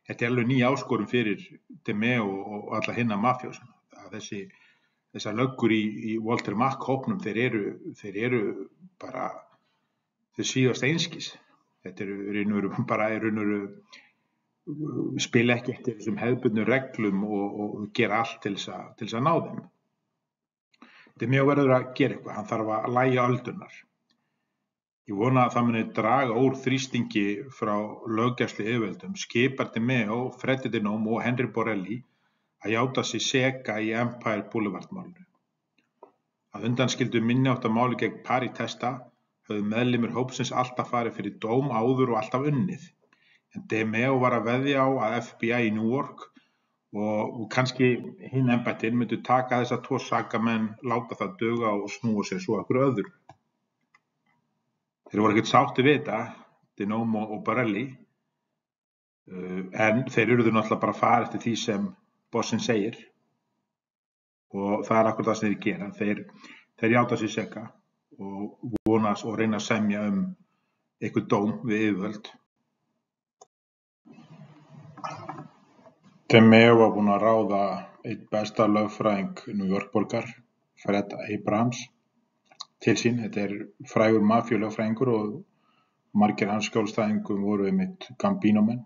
Þetta er alveg ný áskorun fyrir DeMeo og alla hinna mafjósana. Þessar löggur í Walter Mack hópnum, þeir eru bara, þeir svífast einskis. Þetta eru spila ekki eftir þessum hefðbundnu reglum og gera allt til þess að ná þeim. DeMeo verður að gera eitthvað, hann þarf að lægja öldurnar. Ég vona að það muni draga úr þrýstingi frá löggæsluyfirvöldum. Skipar DeMeo, Freddie DeNome og Henry Borelli að játa sig seka í Empire Boulevard málinu. Að undanskildu minniháttar máli gegn Pari Testa höfðu meðlimir hópsins alltaf farið fyrir dóm áður og alltaf unnið. En DeMeo var að veðja á að FBI í New York og kannski hinn embættin myndu taka þessa tvo sakamenn, láta það duga og snúa sér svo okkur öðru. Þeir voru ekkert sátti við þetta, DeNome og Borelli, en þeir urðu náttúrulega bara að fara eftir því sem bossinn segir og það er akkur það sem þeir gera. Þeir játa sig seka og vonast og reyna að semja einhver dóm við yfirvöld. DeMeo var búinn að ráða einn besta lögfræðing New York borgar, Fred Abrahams, til sín. Þetta er frægur mafíulögfræðingur og margir hans skjólstæðingum voru einmitt Gambino-menn.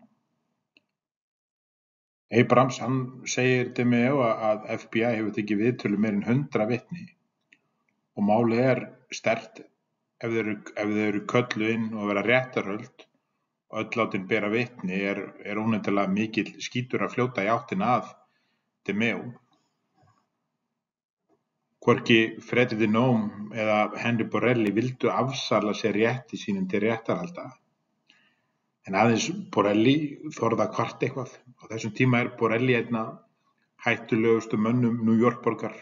Abrahams, hann segir DeMeo að FBI hefur tekið viðtölu meira en 100 vitni og málið er sterkt ef þau eru kölluð inn og vera réttarhöld og öll látin bera vitni er óneitanlega mikill skítur að fljóta í áttina að DeMeo. Hvorki Freddie DeNome eða Henry Borelli vildu afsala sér rétti sínum til réttarhalda. En aðeins Borelli þorði að kvarta eitthvað. Á þessum tíma er Borelli einna hættulegustu mönnum New York borgar.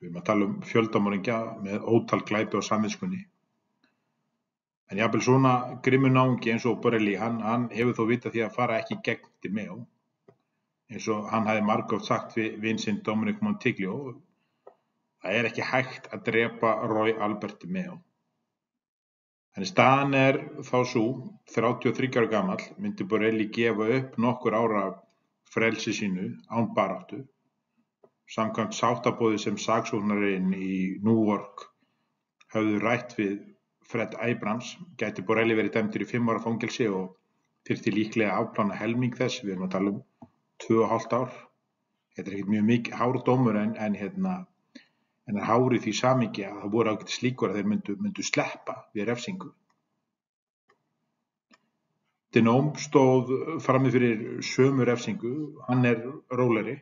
Við erum að tala fjöldamorðingja með ótal glæpi á samviskunni. En jafnvel svona grimmur náungi eins og Borelli, hann hefur þó vitað því að fara ekki gegn DeMeo. eins og hann hafði margoft sagt við vin sinn Dominic Montiglio, það ekki hægt að drepa Roy Albert DeMeo. En staðan þá sú, 33 ára gamall, myndi Borelli gefa upp nokkur ára frelsi sínu án baráttu. Samkvæmt sáttaboði sem saksóknarinn í Newark höfðu rætt við Fred Abrams, gæti Borelli verið dæmdur í 5 ára fangelsi og þyrfti líklega að afplána helming þess, við erum að tala 2,5 ár. Þetta ekkert mjög mikið hár dómur en hár í því samhengi að það voru ágætis líkur að þeir myndu sleppa við refsingu. Denome stóð frammi fyrir sömu refsingu, hann rólegri.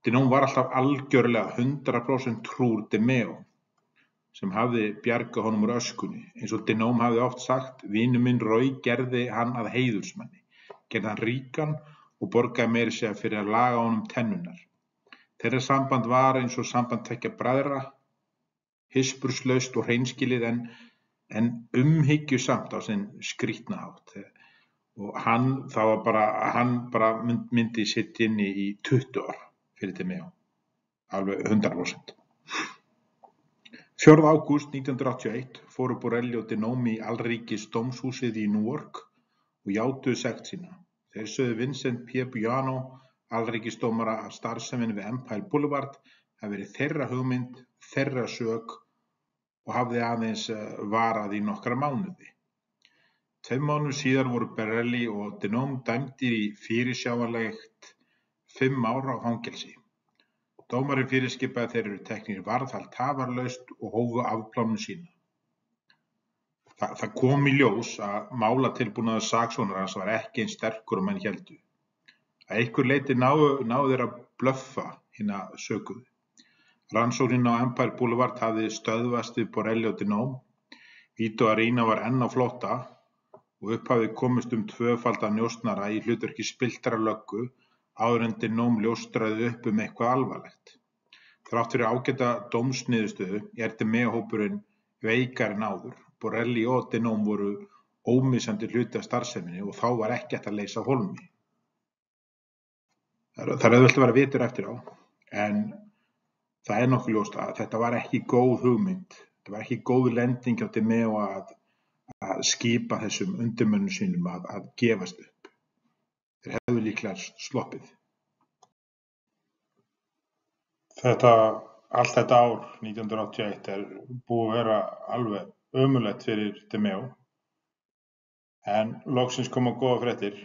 Denome var alltaf algjörlega 100% trúr DeMeo sem hafði bjargað honum úr öskunni. Eins og Denome hafði oft sagt, vinur minn Roy gerði hann að heiðursmanni, gerði hann ríkan og borgaði meira segja fyrir að laga honum tennurnar. Þeirra samband var eins og samband tveggja bræðra, hispurslaust og hreinskilið en umhyggjusamt á sinn skrýtna hátt. Og hann myndi sitja inni í 20 ár fyrir DeMeo, alveg 100%. 4. ágúst 1981 fóru Borelli og Denome í alríkis dómshúsið í Newark og játuðu sekt sína. Þeir sögðu Vincent P. Buono, alríkisdómara að starfsemin við Empire Boulevard hafi verið þeirra hugmynd, þeirra sök og hafði aðeins varað í nokkra mánuði. 2 mánuðum síðar voru Borelli og Denome dæmdir í fyrirsjáanlegt 5 ára á fangelsi. Dómarinn fyrirskipaði að þeir eru teknir varðhald tafarlaust og hófu afplánun sína. Það kom í ljós að málatilbúnaður saksóknarans var ekki eins sterkur og menn héldu. Að einhverju leyti náðu þeir að blöffa hina sökuðu. Rannsóknin á Empire Boulevard hafði stöðvast við Borelli og Denome. Vito Arena var enn á flótta og hafði komist 2-faldan njósnara í hlutverki spilltrar löggu áður en Denome ljóstraði upp eitthvað alvarlegt. Þrátt fyrir ágæta dómsniðurstöðu DeMeo-hópurinn veikari en áður. Borelli og Denome voru ómissandi hluti af starfseminni og þá var ekki hægt að leysa af hólmi. Það auðvelt að vera vitur eftir á, en það nokkuð ljóst að þetta var ekki góð hugmynd. Þetta var ekki góð lending hjá DeMeo að skipa þessum undirmönnum sínum að gefast upp. Þeir hefðu líklega sloppið. Allt þetta ár, 1981, búið að vera alveg ömurlegt fyrir DeMeo. En loksins koma góða fréttir.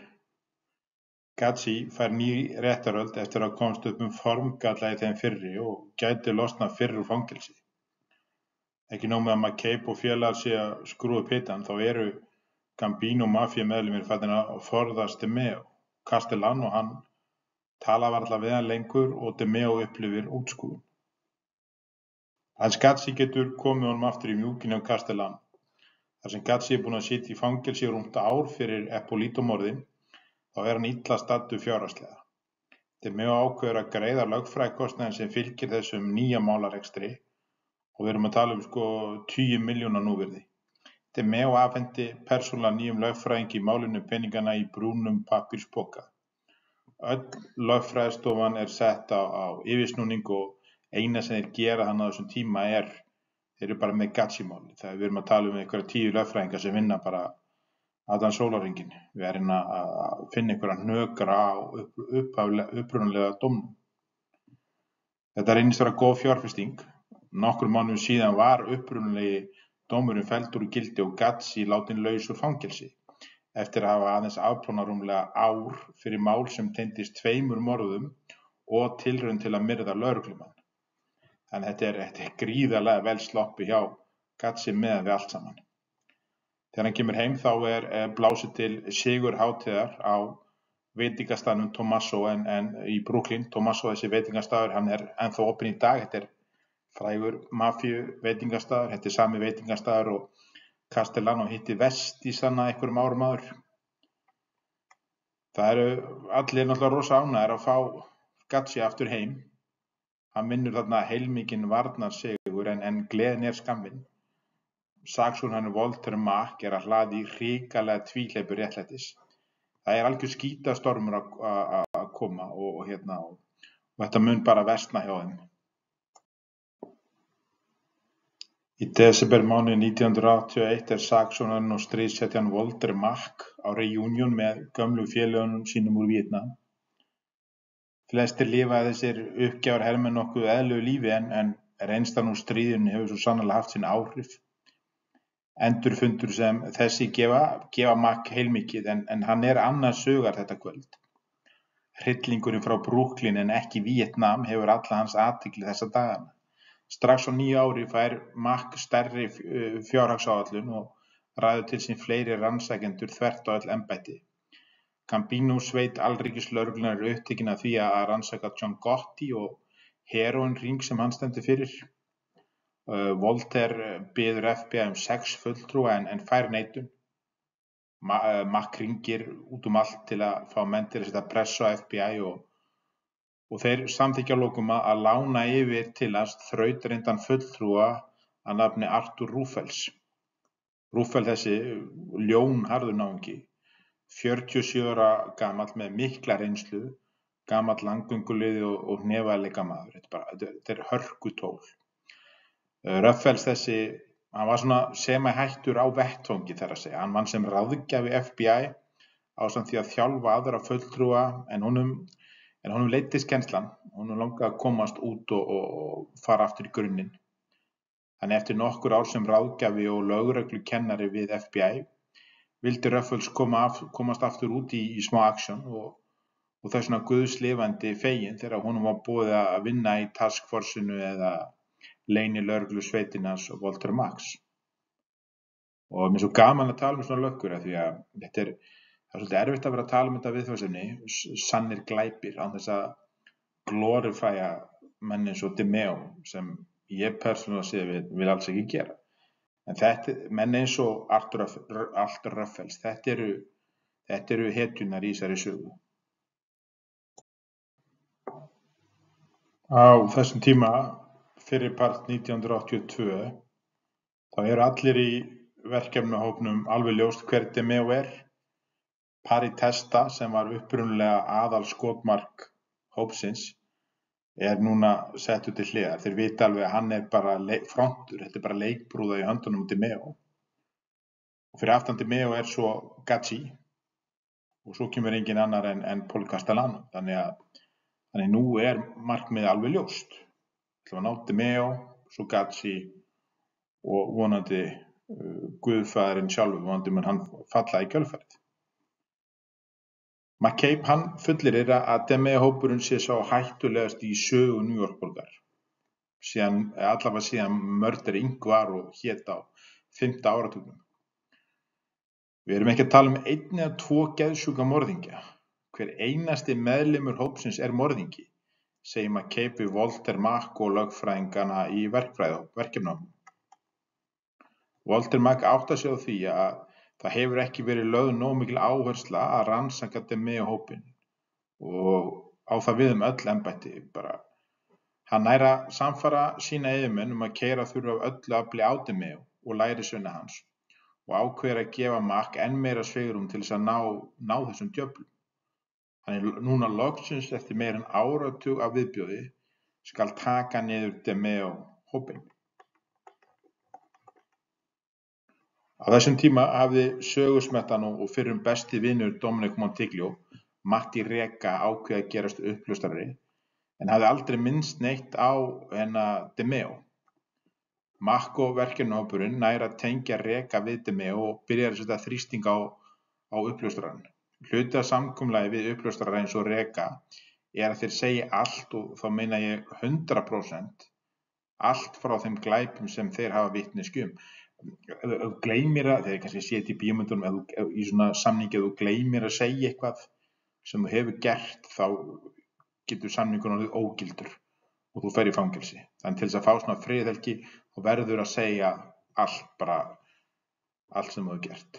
Gatsi fær ný réttarhöld eftir að komast upp formgalla í þeim fyrri og gæti losnað fyrr úr fangelsi. Ekki nóg með að McCabe og félagar sé að skrúa upp hitann, þá eru Gambino mafíumeðlimir farnir að forðast DeMeo. Castellano, hann tala varla við hann lengur og DeMeo upplifir útskúfun. Hans Gatsi getur komið honum aftur í mjúkinu á Castellano. Þar sem Gatsi búinn að sitja í fangelsi rúmt ár fyrir Eppolito-morðin, þá hann illa staddur fjárhagslega. DeMeo ákveður að greiða lögfræðikostnaðinn sem fylgir þessum nýja málarekstri og við erum að tala 10 milljóna núvirði. DeMeo afhenti persónulega nýjum lögfræðingi í málinu peningana í brúnum pappírspoka. Öll lögfræðistofan sett á yfirsnúning og eina sem þeir gera hann á þessum tíma þeir eru bara með Gatsi-máli. Þegar við erum að tala einhverja 10 lögfræðingar sem vinna bara allan sólarhringinn. Við erum að finna einhverja hnökra á upprunalega dómnum. Þetta reynist vera góð fjárfesting. Nokkrum mánuðum síðan var upprunalegi dómurinn felldur úr gildi og Gatsi látinn laus úr fangelsi eftir að hafa aðeins afplánað rúmlega ár fyrir mál sem tengdist 2 morðum og tilraun til að myrða lögreglumann. Þannig þetta gríðarlega vel sloppið hjá Gatsi með við allt saman. Þegar hann kemur heim þá blásið til sigurhátíðar á veitingastaðnum Tommaso en í Brooklyn. Tommaso, þessi veitingastaður, hann ennþá opinn í dag. Þetta frægur mafíu veitingastaður. Þetta sami veitingastaður og Castellano hitti Vestísanna einhverjum árum áður. Það eru allir náttúrulega rosa ánægðir að fá Gatsi aftur heim. Hann vinnur þarna heilmikinn varnarsigur en gleðin skammvinn. Saksóknarinn Walter Mack að hlaða í hrikalega tvíhleypu réttlætis. Það algjör skítastormur koma og þetta mun bara versna hjá þeim. Í desembermánuði 1981 saksóknarinn og stríðshetjan Walter Mack á reunion með gömlu félögunum sínum úr Víetnam. Flestir lifa þessir uppgjafar hermenn nokkuð eðlilegu lífi en reynslan úr stríðinu hefur svo sannarlega haft sín áhrif. Endurfundur sem þessi gefa Mack heilmikið en hann annars hugar þetta kvöld. Hryllingurinn frá Brooklyn en ekki Víetnam hefur alla hans athygli þessa dagana. Strax á 9 ári fær Mack stærri fjárhagsáætlun og ræður til sín fleiri rannsakendur þvert á öll embætti. Gambino sveit alríkislögreglunnar upptekin af því að rannsaka John Gotti og heróínhring sem hann stendur fyrir. Walter biður FBI 6 fulltrúa en fær neitun. Mack hringir út allt til að fá menn til að setja pressu á FBI og þeir samþykkja að lokum að lána yfir til hans þrautreyndan fulltrúa að nafni Arthur Ruffels. Ruffel þessi ljónharður náungi, 47 ára gamall með mikla reynslu, gamall langgönguliði og hnefaðleika maður. Þetta hörkutól. Ruffels þessi, hann var svona semihættur á vettvangi þar að segja. Hann vann sem ráðgjafi FBI ásamt því að þjálfa aðra fulltrúa en honum leiddist kennslan. Honum langaði að komast út og fara aftur í grunninn. Þannig eftir nokkur ár sem ráðgjafi og lögreglukennari við FBI vildi Ruffels komast aftur út í smá action og þess vegna guðslifandi feginn þegar honum var boðið að vinna í taskforceinu eða leynilögreglusveitina hans Walter Macks. Og mér er svo gaman að tala svona löggur af því að það er svolítið erfitt að vera að tala þetta viðfangsefni, sannir glæpir, án þess að glorifæja menn eins og DeMeo sem ég persónulega sé vil alls ekki gera. En menn eins og Arthur Ruffels, þetta eru hetjurnar í þessari sögu. Á þessum tíma, fyrripart 1982, þá eru allir í verkefnahópnum alveg ljóst hver DeMeo er. Pari Testa, sem var upprunalega aðalskotmark hópsins, núna settur til hliðar. Þeir vita alveg að hann bara frontur, þetta bara leikbrúða í höndunum DeMeo. Og fyrir aftan DeMeo svo Gacci og svo kemur engin annar en Paul Castellano. Þannig nú markmiðið alveg ljóst. Það var ná DeMeo, svo Gacci og vonandi guðfaðirinn sjálfur, vonandi mun hann falla í kjölfarið. McCabe hann fullyrir að DeMeo-hópurinn sé sá hættulegast í sögu New York-borgar. Allavega síðan Murder Inc. var og hét á 5. áratugnum. Við erum ekki að tala 1 eða 2 geðsjúka morðingja. Hver einasti meðlimur hópsins morðingi, segir McCabe við Walter Mack og lögfræðingana í verkefnahópnum. Walter Mack áttar sig á því að það hefur ekki verið lögð nógu mikil áhersla að rannsaka DeMeo-hópinn og á það við öll embætti bara. Hann nær að sannfæra sína yfirmenn að keyra þurfi af öllu afli á DeMeo og lærisveina hans og ákveður að gefa Mack enn meira svigrúm til þess að ná þessum djöflum. Hann núna loksins eftir meira en áratug af viðbjóði skal taka niður DeMeo-hópinn. Á þessum tíma hafði sögusmettan og fyrrum besti vinur Dominic Montiglio, Matti Reka, ákveðið að gerast uppljóstrari, en hafði aldrei minnst neitt á DeMeo. Mack og verkefnahópurinn nær að tengja Reka við DeMeo og byrjar að setja þrýsting á uppljóstrarann. Hluti af samkomulagi við uppljóstrara eins og Reka að þeir segja allt, og þá meina ég 100%, allt frá þeim glæpum sem þeir hafa vitneskju Ef þú gleymir þegar ég kannski sé þetta í bíómyndunum, í svona samningi, ef þú gleymir að segja eitthvað sem þú hefur gert, þá getur samningurinn orðið ógildur og þú fer í fangelsi. Þannig til þess að fá svona friðhelgi, þá verður að segja allt sem þú hefur gert.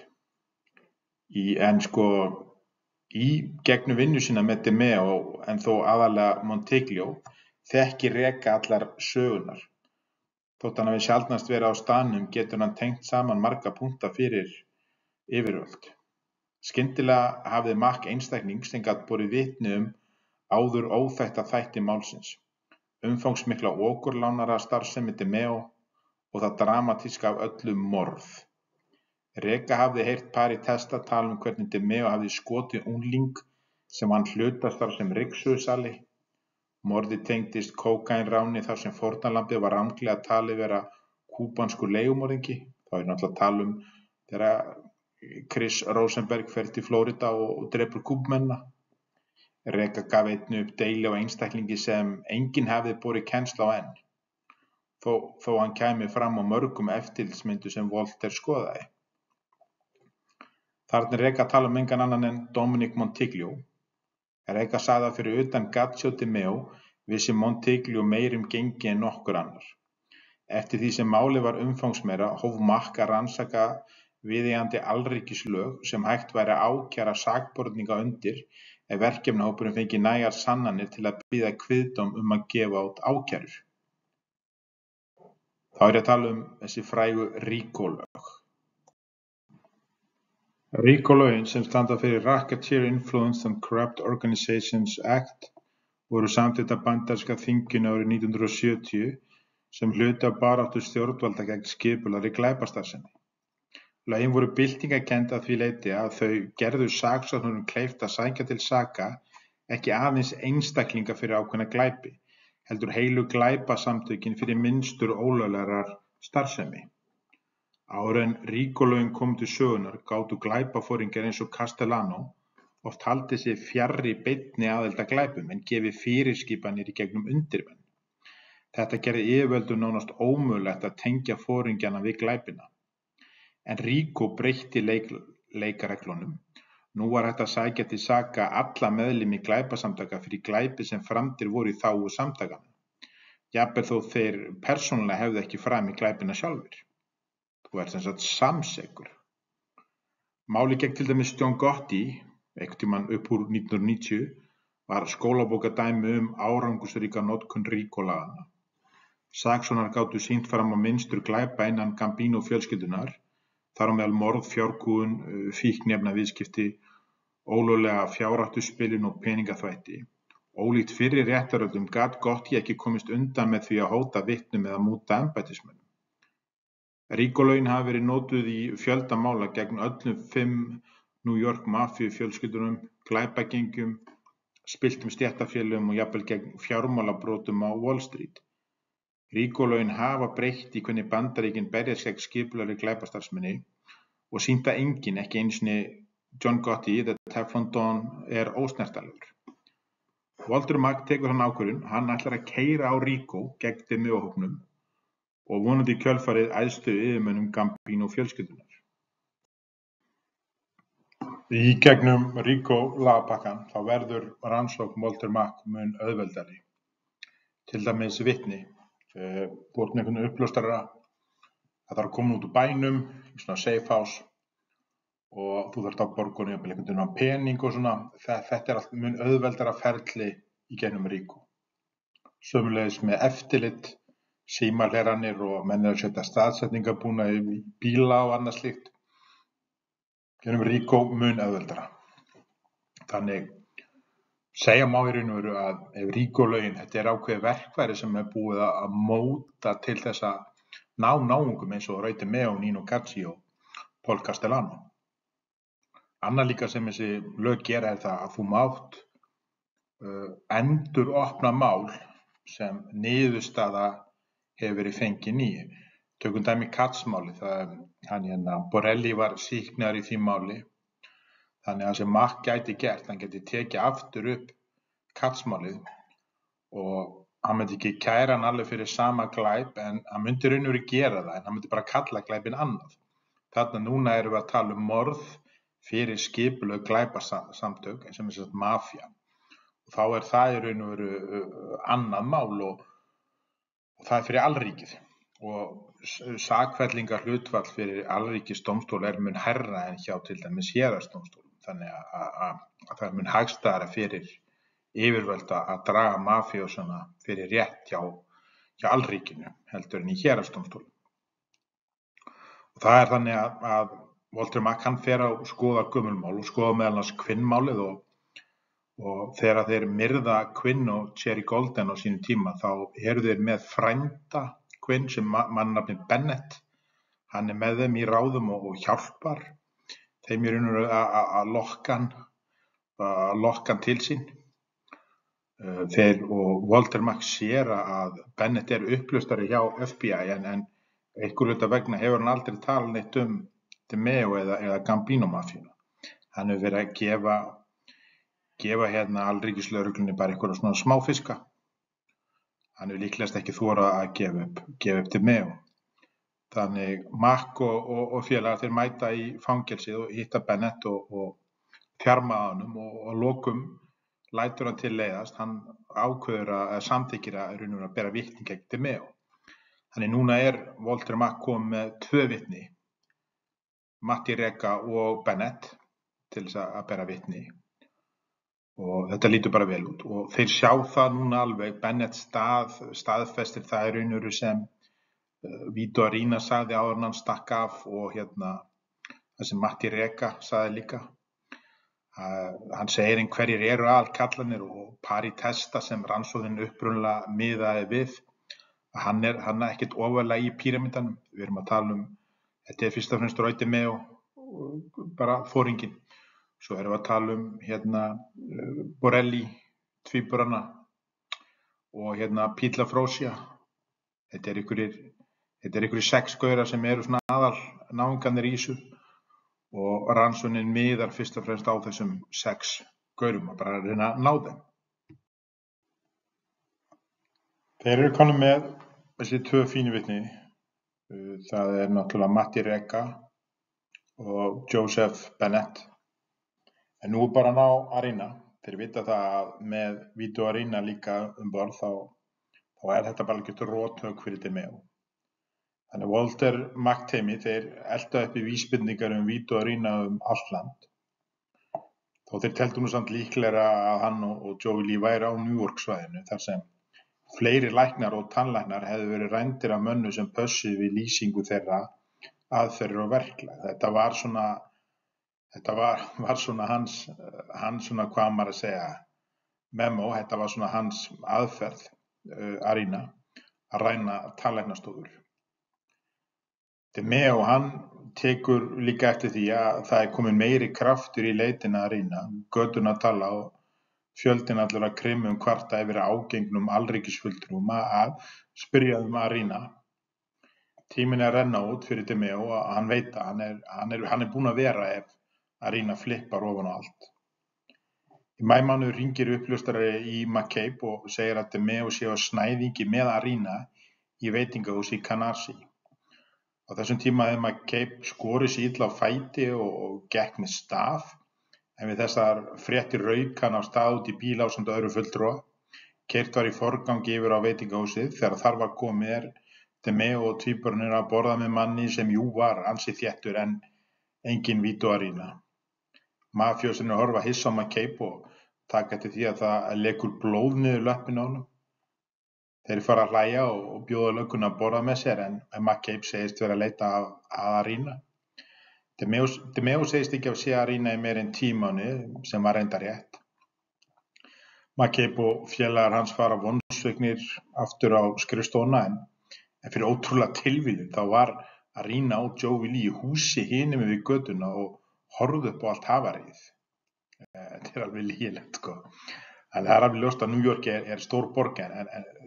Í gegnum vinnu sína með DeMeo, en þó aðalega Montiglio, þekkir Reka allar sögunar. Þótt hann hafi sjaldnast verið á staðnum getur hann tengt saman marga punkta fyrir yfirvöld. Skyndilega hafði Mack einstakling sem gat borið vitni áður óþekkta þætti málsins, umfangsmikla okurlánara starfsemi DeMeo og það dramatíska af öllu morð. Reka hafði heyrt parið Testa tala hvernig DeMeo hafði skotið ungling sem vann hlutastarf sem ryksugsali. Morðið tengdist kókaínráni þar sem fórnarlambið var ranglega talið vera kúbanskur leigumorðingi. Þá er náttúrulega að tala þegar Chris Rosenberg fer til Flórída og drepur kúbmennina. Reka gaf einnig upp deili á einstaklingi sem enginn hafði borið kennsl á enn, þó hann kæmi fram á mörgum eftirlitsmyndum sem Walter skoðaði. Þarna er Reka að tala engan annan en Dominic Montiglio. Reka sagði að fyrir utan Gaccio DeMeo vissi Montiglio meir gengi en nokkur annar. Eftir því sem málið var umfangsmeira hóf Mack að rannsaka viðeigandi alríkislög sem hægt væri að ákæra sakborninga undir ef verkefnahópurinn fengi nægar sannanir til að biðja kviðdóm að gefa út ákærur. Þá er ég að tala þessi frægu RICO-lög. RICO-lögin sem standa fyrir Racketeer Influenced and Corrupt Organizations Act voru samþykkt af bandaríska þinginu árið 1970 sem hluti af baráttu stjórnvalda gegn skipulagðri glæpastarfsemi. Lögin voru byltingakennd að því leyti að þau gerðu saksóknurum kleift að sækja til saka ekki aðeins einstaklinga fyrir ákveðna glæpi, heldur heilu glæpasamtökin fyrir minnstur ólöglegrar starfsemi. Áður en RICO-lögin komu til sögunnar gátu glæpaforingjar eins og Castellano oft haldið sig fjarri beinni aðild að glæpum en gefið fyrirskipanir í gegnum undirmenn. Þetta gerði yfirvöldum nánast ómögulegt að tengja foringjana við glæpina. En RICO breytti leikreglunum. Nú var hægt að sækja til saka alla meðlimi glæpasamtaka fyrir glæpi sem framdir voru í þágu samtakanna. Jafnvel þó þeir persónulega hefðu ekki framið glæpina sjálfir. Þú ert sem sagt samsekur. Málið gegn til dæmis John Gotti, einhvern tímann upp úr 1990, var skólabókardæmi árangursríka notkun RICO-laganna. Saksóknarar gátu sýnt fram á minnstur glæpa innan Gambino fjölskyldunar, þar á meðal morð, fjárkúgun, fíkniefnaviðskipti, ólöglega fjárhættuspilun og peningaþvætti. Ólíkt fyrri réttarhöldum gat Gotti ekki komist undan með því að hóta vitnum eða múta embættismönnum. RICO-lögin hafa verið notuð í fjölda mála gegn öllum 5 New York mafíu fjölskyldunum, glæpagengjum, spilltum stéttarfélögum og jafnvel gegn fjármálabrotum á Wall Street. RICO-lögin hafa breytt í hvernig Bandaríkin berjast gegn skipulagðri glæpastarfsemi og sýnt að enginn, ekki einu sinni John Gotti, The Teflon Don, er ósnertanlegur. Walter Mack tekur hann ákvörðun, hann ætlar að keyra á RICO gegn DeMeo-hópnum og vonandi í kjölfarið æðstu yfirmönnum Gambino fjölskyldunar. Í gegnum RICO-lagapakkann þá verður rannsókn Walter Mack mun auðveldari. Til dæmis vitni. Þú ert með einhvern uppljóstrara, það þarf að koma út úr bænum í svona safe house og þú þarft að borga honum jafnvel einhvern pening og svona. Þetta er allt mun auðveldara ferli í gegnum RICO. Sömuleiðis með eftirlit, símahleranir og menn að setja staðsetningarbúnað í bíla og annað slíkt. Gegnum RICO mun auðveldara. Þannig segja má í raun og veru að ef RICO-lögin, þetta er ákveðið verkfæri sem er búið að móta til þess að ná náungum eins og Roy DeMeo, Nino Gacci og Paul Castellano. Annað líka sem þessi lög gera er það að þú mátt enduropna mál sem niðurstaða hefur verið fengin í. Tökum dæmi Katz-máli, Borelli var sýknaður í því máli. Þannig að sem Mack gæti gert, hann gæti tekið aftur upp Katz-málið og hann myndi ekki kæra hann alveg fyrir sama glæp en hann myndi raun og veru gera það en hann myndi bara kalla glæpin annað. Þarna núna erum við að tala morð fyrir skipulögð glæpasamtök sem er mafía. Og þá er það í raun og veru annað mál og það er fyrir alríkið. Og sakfellingar hlutfall fyrir alríkisdómstól er mun hærra en hjá til dæmis héraðsdómstól. Þannig að það mun hagstæðara fyrir yfirvöld að draga mafíósana fyrir rétt hjá alríkinu heldur en í héraðsdómstólum. Og það er þannig að Walter Mack hann fer að skoða gömul mál og skoða meðal annars Quinn-málið Og þegar þeir myrða Quinn og Cherry Golden á sínum tíma þá eru þeir með frænda Quinn sem mannafnið Bennett. Hann er með þeim í ráðum og hjálpar þeim í raun og veru að lokka hann til sín. Þeir og Walter Mack sér að Bennett er uppljóstrari hjá FBI en einhverju hluta vegna hefur hann aldrei talað neitt DeMeo eða Gambino-mafíuna. Hann hefur verið að gefa hérna alríkislögreglunni bara einhverja svona smáfiska. Hann hefur líklegast ekki þorað að gefa upp DeMeo. Þannig Mack og félagar þeir mæta í fangelsið og hitta Bennett og þjarma að honum og lokum lætur hann til leiðast. Hann ákveður að samþykkir að bera vitni gegn DeMeo. Þannig núna er Walter Mack komið með 2 vitni, Matti Rega og Bennett, til þess að bera vitni. Og þetta lítur bara vel út. Og þeir sjá það núna alveg, Bennett staðfestir það í raun og veru sem Vito Arena sagði áður en hann stakk af og það sem Matti Rega sagði líka. Hann segir hverjir eru aðalkallarnir og Pari Testa sem rannsóknin upprunalega miðaði við. Hann er ekkert ofarlega í píramídanum. Við erum að tala þetta er fyrst og fremst Roy DeMeo, bara foringinn. Svo erum við að tala Borelli, tvíburana og Pete LaFrosia. Þetta er einhverjir 6 gaurar sem eru svona aðal náungarnir í þessu og rannsóknin miðar fyrst og fremst á þessum 6 gaurum að bara reyna að ná þeim. Þeir eru konum með þessi 2 fínu vitni. Það er náttúrulega Matti Rega og Joseph Bennett. En nú er bara að ná Arena. Þeir vita það að með Vito Arena líka borð þá er þetta bara ekki rothögg fyrir DeMeo. Þannig Walter Mack teimi þeir elta upp í vísbendingar Vito Arena allt land. Þó þeir teldu nú samt líklega að hann og Joey Lee væri á New York svæðinu þar sem fleiri læknar og tannlæknar hefðu verið rændir af mönnum sem pössuðu við lýsingu þeirra aðferðir og verklag. Þetta var svona hans svona hvað maður að segja memo, þetta var svona hans aðferð Arena að ræna tannlæknastofur. DeMeo hann tekur líka eftir því að það er komin meiri kraftur í leitina Arena, götuna að tala og fjöldinn allur að krimum kvarta yfir ágengnum alríkisfulltrúum að spyrja Arena. Tíminn er að renna út fyrir DeMeo og hann veit að hann er búinn að vera ef Arena flippar ofan á allt. Í maímánuði hringir uppljóstrari í McCabe og segir að DeMeo sé á snæðingi með Arena í veitingahúsi í Canarsie. Á þessum tíma hefði McCabe skorið sig illa á fæti og gekk með staf. En við þessar fréttir rauk hann á stað út í bíl ásamt öðru fulltrúa. Keyrt var í forgangi yfir á veitingahúsið þegar þar var komið DeMeo og tvíburarnir að borða með manni sem jú var ansi þéttur en engin Vito Arena. Mafjósarnir horfa hissa á McCabe og taka eftir því að það lekur blóð niður löppin á honum. Þeir fara að hlæja og bjóða lögguna að borða með sér en McCabe segist vera að leita að Arena. DeMeo segist ekki að sé Arena í meira en 10 mánuði sem var reyndar rétt. McCabe og félagar hans fara vonsviknir aftur á skrifstofuna en fyrir ótrúlega tilviljun þá var Arena og Joey Lee í húsi hinum við götuna og horfðu upp á allt hafarið. Þetta er alveg lygilegt sko. En það er alveg ljóst að New York er stór borg en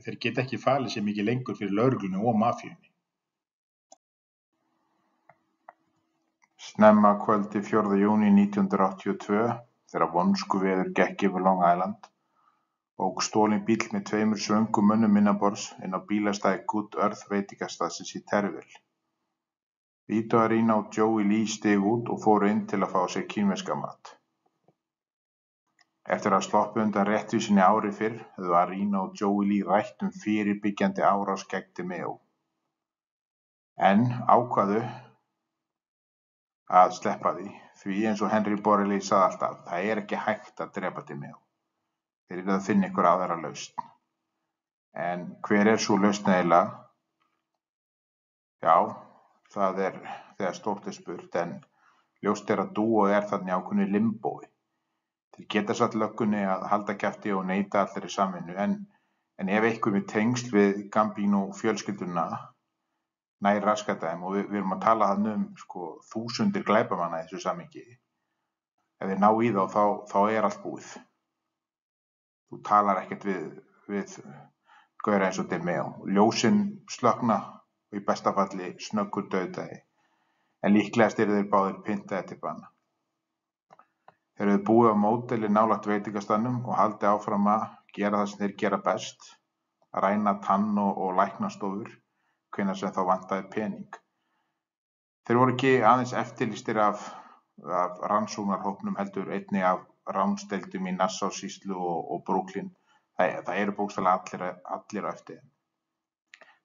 þeir geta ekki falið sér mikið lengur fyrir lögreglunni og mafíunni. Snemma kvöldi 4. júní 1982 þegar vonskuveður gekk yfir Long Island ók stolinn bíll með 2 svöngum mönnum innanborðs inn á bílastæði Good Earth veitingastaðsins í Terville. Vito Arena og Joey Lee stigu út og fóru inn til að fá sér kínverskan mat. Eftir að sloppa undan réttvísinni ári fyrr höfðu Arena og Joey Lee rætt fyrirbyggjandi árás gegn DeMeo. En ákváðu að sleppa því eins og Henry Borelli sagði alltaf, það er ekki hægt að drepa DeMeo. Þeir eru að finna ykkur aðra lausn. En hver er sú lausn eiginlega? Já, það er þegar stórt er spurt, en ljóst er að dúóið er þarna í ákveðnu limbói. Þeir geta satt löggunni að halda kjafti og neita allri samvinnu, en ef einhver með tengsl við Gambino fjölskylduna nær raskata þeim, og við erum að tala þarna sko, þúsundir glæpamanna í þessu samhengi, ef þeir ná í þá allt búið. Þú talar ekkert við gauðra eins og Demeo. Ljósin slökna og í besta falli snöggur dauðdagi, en líklegast eru þeir báðir pyntaðir til bana. Þeir eru búið á móteli nálægt veitingastannum og haldi áfram að gera það sem þeir gera best, að ræna tann- og læknastofur, hvenær sem þá vantaði pening. Þeir voru ekki aðeins eftirlýstir af rannsóknarhópnum, heldur einnig af ránsdeildum í Nassau-sýslu og Brooklyn. Það eru bókstaflega allir á eftir þeim.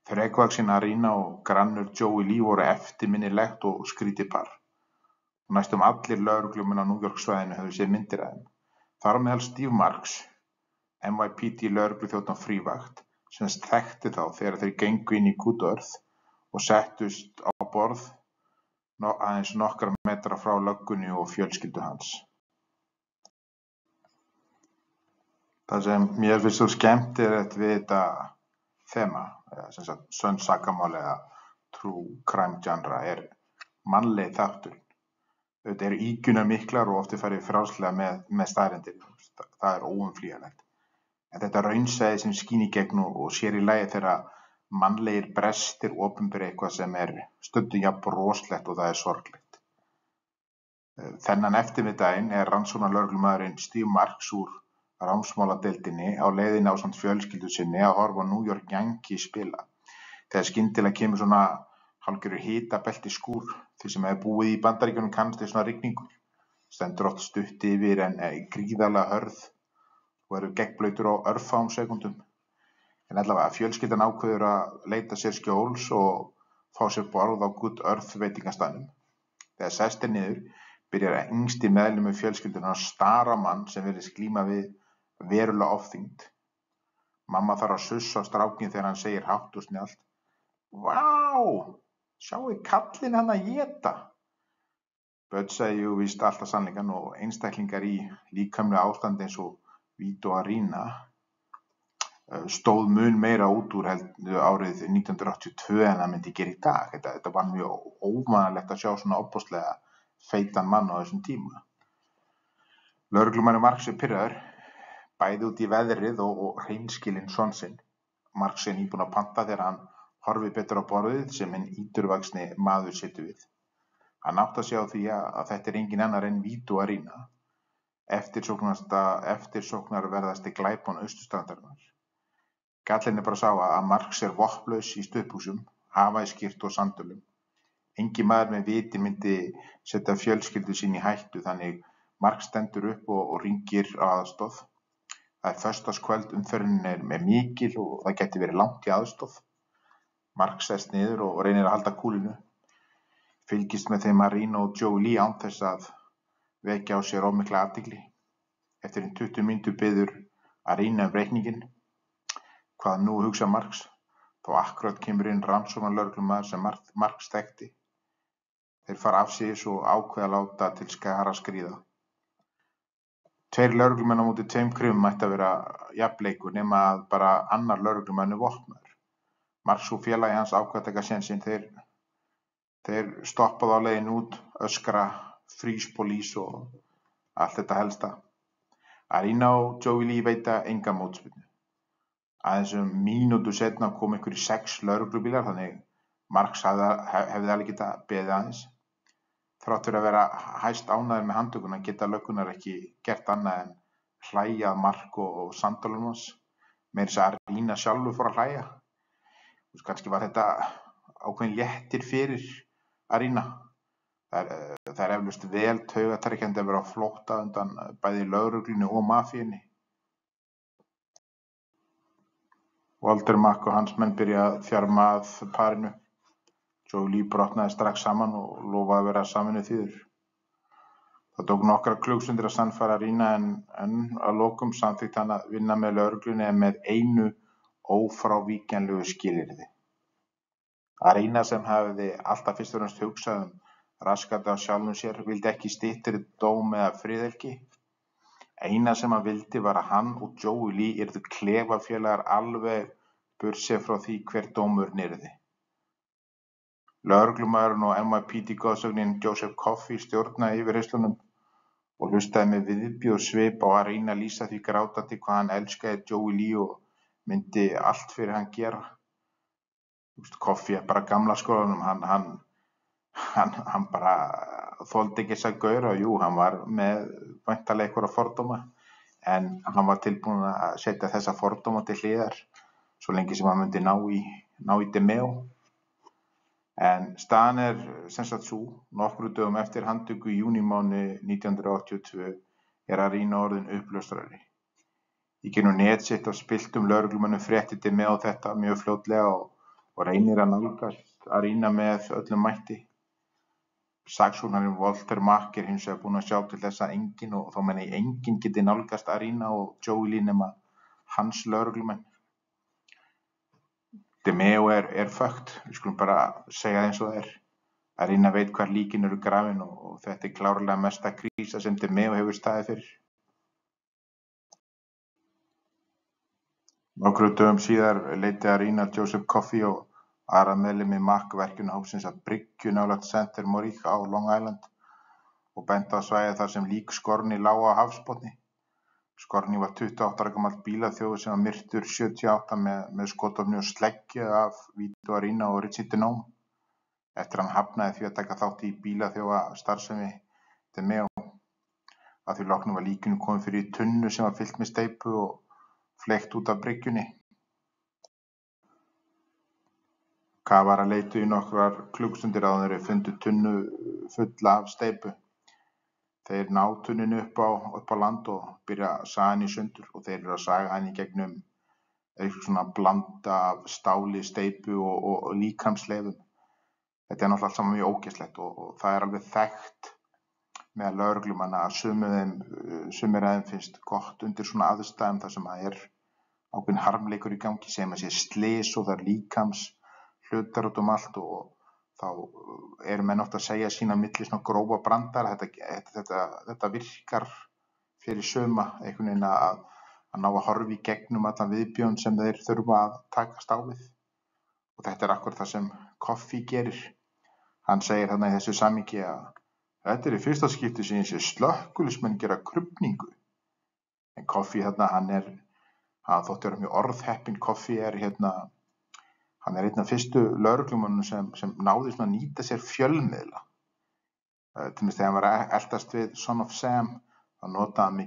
Þrekvaxin Arena og grannur Joey Lee voru eftirminnilegt og skrítið par. Og næstum allir lögreglumenn á New York svæðinu höfðu séð myndir af þeim. Þar á meðal Steve Marks, NYPD lögregluþjónn á frívakt, sem þekkti þá þegar þeir gengu inn í Good Earth og settust á borð aðeins nokkra metra frá löggunni og fjölskyldu hans. Það sem mér finnst svo skemmtilegt við þetta þema, sem sagt sönnsakamáli eða true crime genre, er mannlegi þátturinn. Þetta eru ýkjurnar miklar og oft er farið frjálslega með staðreyndir. Það er óumflýjanlegt. En þetta raunsæi sem skín í gegn og sér í lagi þegar mannlegir brestir opinbera eitthvað sem er stundum jafn broslegt og það er sorglegt. Þennan eftirmiðdaginn er rannsóknarlögreglumaðurinn Steve Marks úr ránsmáladeildinni á leiðinni ásamt fjölskyldu sinni að horfa á New York Yankees spila. Þegar skyndilega kemur svona hálfgerður hitabelti skúr, því sem hefur búið í Bandaríkjunum kannast við svona rigningu. Stendur oft stutt yfir en gríðarlega hörð og eru gegnblautur á örfáum sekúndum. En allavega fjölskyldan ákveður að leita sér skjóls og fá sér borð á Good Earth veitingastannum. Þegar sest er niður, byrjar yngsti meðlimur fjölskyldunar að stara á mann sem virðist glíma við verulega ofþyngd. Mamma þarf að sussa á strákinn þegar hann segir hátt og snjallt: "Vá! Sjáið kallinn hann að éta." Börn segja jú víst alltaf sannleikann og einstaklingar í líkamlegu ástandi eins og Vito Arena stóð mun meira út úr heldur árið 1982 en það myndi gera í dag. Þetta var mjög óvanalegt að sjá svona ofboðslega feitan mann á þessum tíma. Lögreglumaður Marks er pirraður, bæði út í veðrið og hreinskilinn son sinn. Marks er nýbúinn að panta þegar hann horfir betur á borðið sem hinn íturvaxni maður situr við. Hann áttar sig á því að þetta er engin annar en Vito Arena, eftirsóknarverðasti glæpon Austurstrandarinnar. Gallinn er bara sá að Marks er vopnlaus í stuttbuxum, hafæskyrtu og sandölum. Enginn maður með viti myndi setja fjölskyldu sín í hættu, þannig Marks stendur upp og hringir á aðstoð. Það er föstudagskvöld, umferðin er mikil og það gæti verið langt í aðstoð. Marks sest niður og reynir að halda kúlinu. Fylgist með þeim Arena og Joey Lee án þess að vekja á sér of mikla athygli. Eftir 20 mínútur biður Arena reikninginn. Hvað nú, hugsa Marks, þá akkúrat kemur inn rannsóknarlögreglumaður sem Marks þekkti. Þeir fara afsíðis og ákveða að láta til skara skríða. 2 lögreglumenn á móti 2 kröfum mætti að vera jafnleikur nema að bara annar lögreglumaður er vopnaður. Marks og félagi hans ákveða að taka sénsinn. Þeir stoppaðu á leiðinni út, öskra, freeze police og allt þetta helsta. Arena og Joey Lee veita enga mótspyrnu. Aðeins mínútu seinna kom einhverjir 6 lögreglubílar, þannig Marks hefði alveg getað beðið aðeins. Þrátt fyrir að vera hæst ánægður með handtökuna geta löggunnar ekki gert annað en hlæja að Mark og sandölunum hans. Meira þess að Arena sjálfur fór að hlæja. Kannski var þetta ákveðin léttir fyrir Arena. Það er eflaust vel taugatrekkjandi að vera á flótta undan bæði lögreglunni og mafíunni. Walter Mack og hans menn byrja að þjarma að parinu. Joey Lee brotnaði strax saman og lofaði að vera samvinnuþýður. Það tók nokkrar klukkustundir að sannfæra Arena en að lokum samþykkti hann að vinna með lögreglunni en með einu ófrávíkjanlegu skilyrði. Arena, sem hafði alltaf fyrst og fremst hugsað raskandi á sjálfum sér, vildi ekki styttri dóm eða friðhelgi. Eina sem hann vildi var að hann og Joey Lee yrðu klefafélagar alveg burtséð frá því hver dómurinn yrði. Lögreglumaðurinn og NYPD-goðsögnin Joseph Coffey stjórnaði yfirheyrslunum og hlustaði með viðbjóðssvip á Arena lýsa því grátandi hvað hann elskaði Joey Lee og myndi allt fyrir hann gera. Coffey bara gamla skólanum, hann bara þoldi ekki þessa gaura. Jú, hann var með væntanlega einhverja fordóma, en hann var tilbúinn að setja þessa fordóma til hliðar svo lengi sem hann myndi ná í DeMeo. En staðan sem sagt sú, nokkru dögum eftir handtöku í júnímánuði 1982 Arena orðinn uppljóstrari. Í gegnum net sitt af spilltum lögreglumönnum frétti DeMeo þetta mjög fljótlega og reynir að nálgast Arena með öllum mætti. Saksóknarinn Walter Mack hins vegar búinn að sjá til þess að enginn, og þá meina ég enginn, geti nálgast Arena og Joey Lee nema hans lögreglumenn. DeMeo fucked, við skulum bara segja það eins og það er. Arena veit hvar líkin eru grafin og þetta klárlega mesta krísa sem DeMeo hefur staðið fyrir. Nokkrum dögum síðar leiddi Arena Joseph Coffey og aðra meðlimi Mack-verkefnahópsins að bryggju nálægt Santa Monica á Long Island og benti á svæðið þar sem lík Scorny lá á hafsbotni. Scorny var 28 ára gamall bílaþjófur sem var myrtur 78 með skotvopni og sleggju af Vito Arena og Richie Denome eftir hann hafnaði því að taka þátt í bílaþjófastarfsemi DeMeo. Að því loknu var líkinu komið fyrir í tunnu sem var fyllt með steypu og fleygt út af bryggjunni. Kafarar leituðu í nokkrar klukkustundir áður en þeir fundu tunnu fulla af steypu. Þeir ná tunnunni upp á land og byrja að saga hann í sundur og þeir eru að saga hann í gegnum eitthvað svona blanda af stáli, steypu og líkamsleifum. Þetta náttúrulega allt saman mjög ógeðslegt og það alveg þekkt með lögreglumanna að sumir af þeim finnst gott undir svona aðstæðum þar sem það ákveðinn harmleikur í gangi, sem að sé slys og það líkams hlutar út allt og þá eru menn oft að segja sín á milli svona grófa brandara. Þetta virkar fyrir suma einhvern veginn að ná að horfa í gegnum allan viðbjörn sem þeir þurfa að takast á við. Og þetta akkurat það sem Coffey gerir. Hann segir þarna í þessu samhengi að þetta í fyrsta skipti sem ég sé slökkviliðsmenn gera krufningu. En Coffey þarna, hann þótti vera mjög orðheppinn. Coffey hann einn af fyrstu lögreglumönnum sem náði svona að nýta sér fjölmiðla. Til dæmis þegar hann var að eltast við Son of Sam, þá notaði hann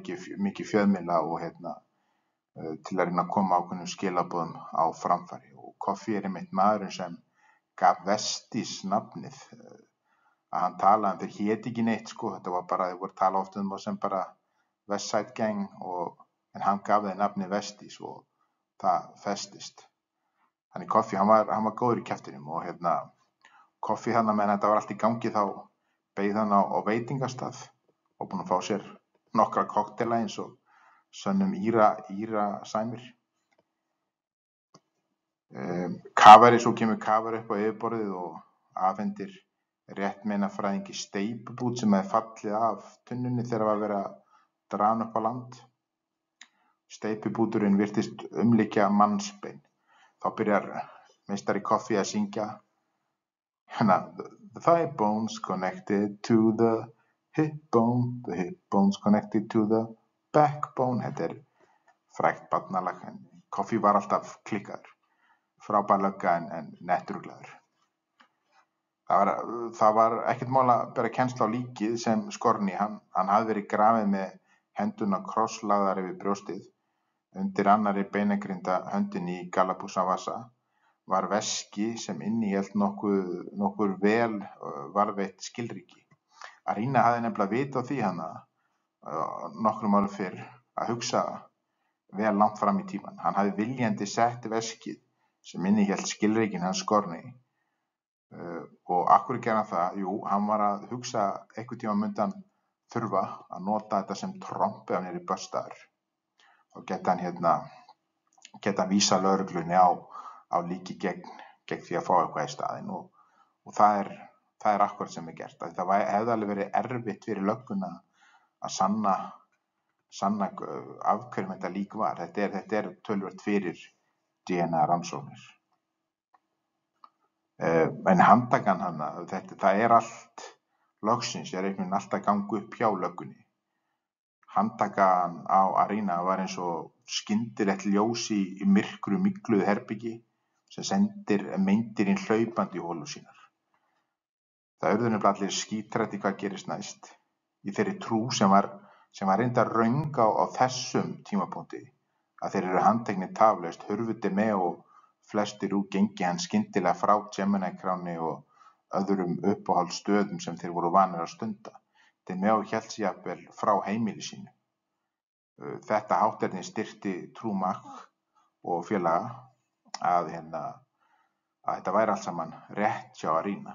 mikið fjölmiðla og til að reyna að koma ákveðnum skilaboðum á framfæri. Og Coffey einmitt maðurinn sem gaf Vestis nafnið. Að hann talaði, þeir hét ekki neitt sko, þetta var bara, þeir voru að tala oft um það sem bara West Side Gang en hann gaf þeir nafnið Vestis og það festist. Þannig Coffey, hann var góður í kjaftinum og Coffey meðan þetta var allt í gangi þá beið hann á veitingastað og búinn að fá sér nokkra koktela eins og sönnum Íra sæmir. Svo kemur kafari upp á yfirborðið og afhendir réttmeinafræðingi steypubút sem hefði fallið af tunnunni þegar var verið að draga hann upp á land. Steypubúturinn virtist umlykja mannsbein. Þá byrjar meistari Coffey að syngja The thigh bones connected to the hip bones connected to the backbone. Þetta frægt barnalag, en Coffey var alltaf klikkaður. Frábær lögga en nettruglaður. Það var ekkert mál að bera kennsl á líkið sem Scorny, hann hafði verið grafið með hendurnar krosslagðar yfir brjóstið. Undir annarri beinagrinda höndinni í gallabuxavasa var veski sem innihélt nokkur vel varðveitt skilríki. Arena hafði nefnilega vit á því nokkrum árum fyrr að hugsa vel langt fram í tímann. Hann hafði viljandi sett veskið sem innihélt skilríkin hans Scorny og af hverju gerði hann það? Jú, hann var að hugsa einhvern tíma myndi hann þurfa að nota þetta sem tromp ef hann í böstaður. Þá geta hann vísa lögreglunni á líki gegn því að fá eitthvað í staðinn og það akkurat sem gert. Það hefði alveg verið erfitt fyrir lögguna að sanna sanna af hverjum þetta lík var. Þetta er töluvert fyrir DNA rannsóknir. En handtakan hana, það er allt loksins, er einhvern veginn alltaf gangu upp hjá löggunni. Handtakan á Arena var eins og skyndilegt ljós í myrkru mygluðu herbyggi sem sendir meindirinn hlaupandi í holur sínar. Það urðu nefnilega allir skítræddir hvað gerist næst. Í þeirri trú sem var reyndar röng á þessum tímapunkti að þeir eru handteknir taflaust hurfu DeMeo flestir úr gengi hans skyndilega frá Gemini-kránni og öðrum uppáhaldsstöðum sem þeir voru vanir að stunda. DeMeo hélt sig jafnvel frá heimili sínu. Þetta hátterni styrkti trú Mac og félaga að þetta væri allt saman rétt hjá Arena.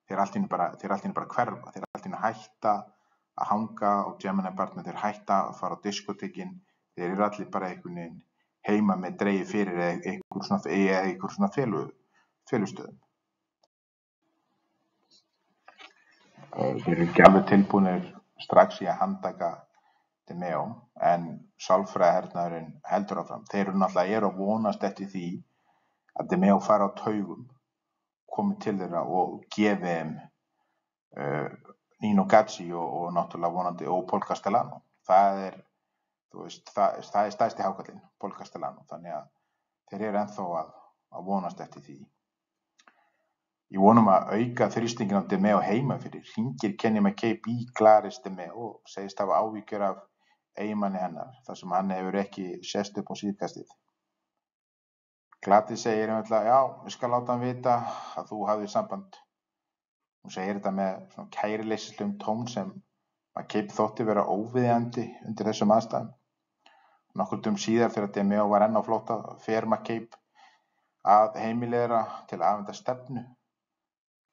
Þeir allt í einu bara hverfa, þeir allt í einu hætta að hanga á Gemini-barnum, þeir hætta að fara á diskotekin, þeir eru allir bara einhvern veginn heima með dregið fyrir einhver svona felustöðum. Þeir eru ekki alveg tilbúnir strax í að handtaka DeMeo, en sálfræðihernaðurinn heldur áfram. Þeir eru að vonast eftir því að DeMeo fari á taugum, komi til þeirra og gefi þeim Nino Gacci og náttúrulega vonandi og Paul Castellano. Það er stærsti hákarlinn, Paul Castellano, þannig að þeir eru ennþá að vonast eftir því. Ég vonum að auka þrýstingin á DeMeo heima fyrir. Hringir Kenny McCabe í Gladys DeMeo og segist hafa áhyggjur af eiginmanni hennar, þar sem hann hefur ekki sést upp á síðkastið. Gladys segir einfaldlega, já, ég skal láta hann vita að þú hafðir samband. Hún segir þetta með svona kæruleysislegum tón sem McCabe þótti vera óviðeigandi undir þessum aðstæðum. Nokkrum dögum síðar þegar DeMeo var enn á flótta fer McCabe að heimili þeirra til að afhenda stefnu.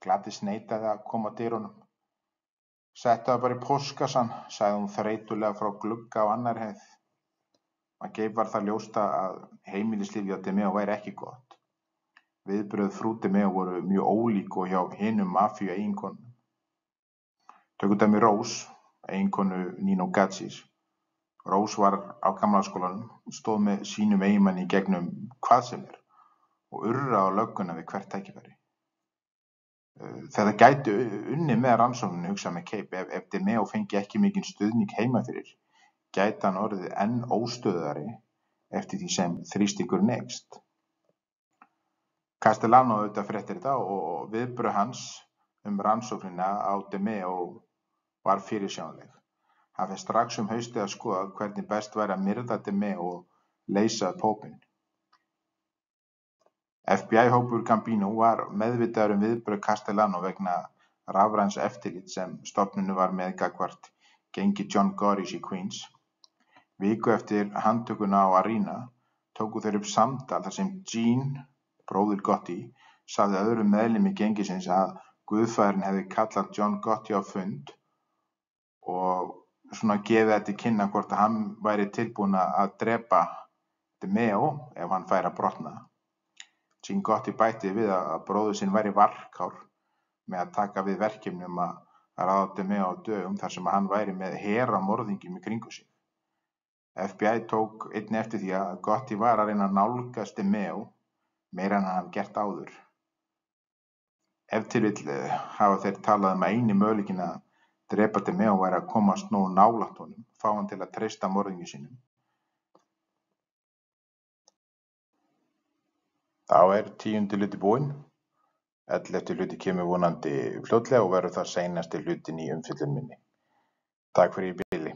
Gladys neitaði að koma að dyrunum. Settu það bara í póstkassann, sagði hún þreytulega frá glugga á annarri hæð. McCabe var það ljóst að heimilislífið á DeMeo væri ekki gott. Viðbrögð frú DeMeo voru mjög ólík og hjá hinum mafíu eiginkonum. Tökum dæmi Rose, eiginkonu Nino Gaccis. Rose var á gamlaskólanum, stóð með sínum eiginmanni í gegnum hvað sem er og urraði á lögguna við hvert tækifæri. Þetta gæti unnið með rannsókninni, hugsaði McCabe, ef DeMeo fengi ekki mikinn stuðning heima fyrir, gæti hann orðið enn óstöðugri eftir því sem þrýstingurinn eykst. Castellano auðvitað fréttir þetta og viðbrögð hans rannsóknina á DeMeo var fyrirsjáanleg. Hann fer strax haustið að skoða hvernig best væri að myrða DeMeo og leysa pópinn. FBI-hópur Gambino var meðvitaður viðbrögð Castellano vegna rafræns eftirlits sem stofnunin var með gagnvart gengi John Gotti í Queens. Viku eftir handtökuna á Arena tóku þeir upp samtal þar sem Gene, bróðir Gotti, sagði öðrum meðlimi gengisins að guðfaðirinn hefði kallað John Gotti á fund og svona gefið þetta til kynna hvort að hann væri tilbúinn að drepa DeMeo ef hann færi að brotna. Gene Gotti bætti við að bróðir sinn væri varkár með að taka við verkefnum að ráða DeMeo á dögum þar sem hann væri með her af morðingjum í kringum sig. FBI tók einnig eftir því að Gotti var að reyna að nálgast DeMeo meira en hann hafði gert áður. Ef til vill hafa þeir talað að eini möguleikinn að drepa DeMeo væri að komast nógu nálægt honum, fá hann til að treysta morðingju sínum. Þá er 10. hluti búinn. 11. hluti kemur vonandi fljótlega og verður það seinasti hlutin í umfjöllun minni. Takk fyrir í bili.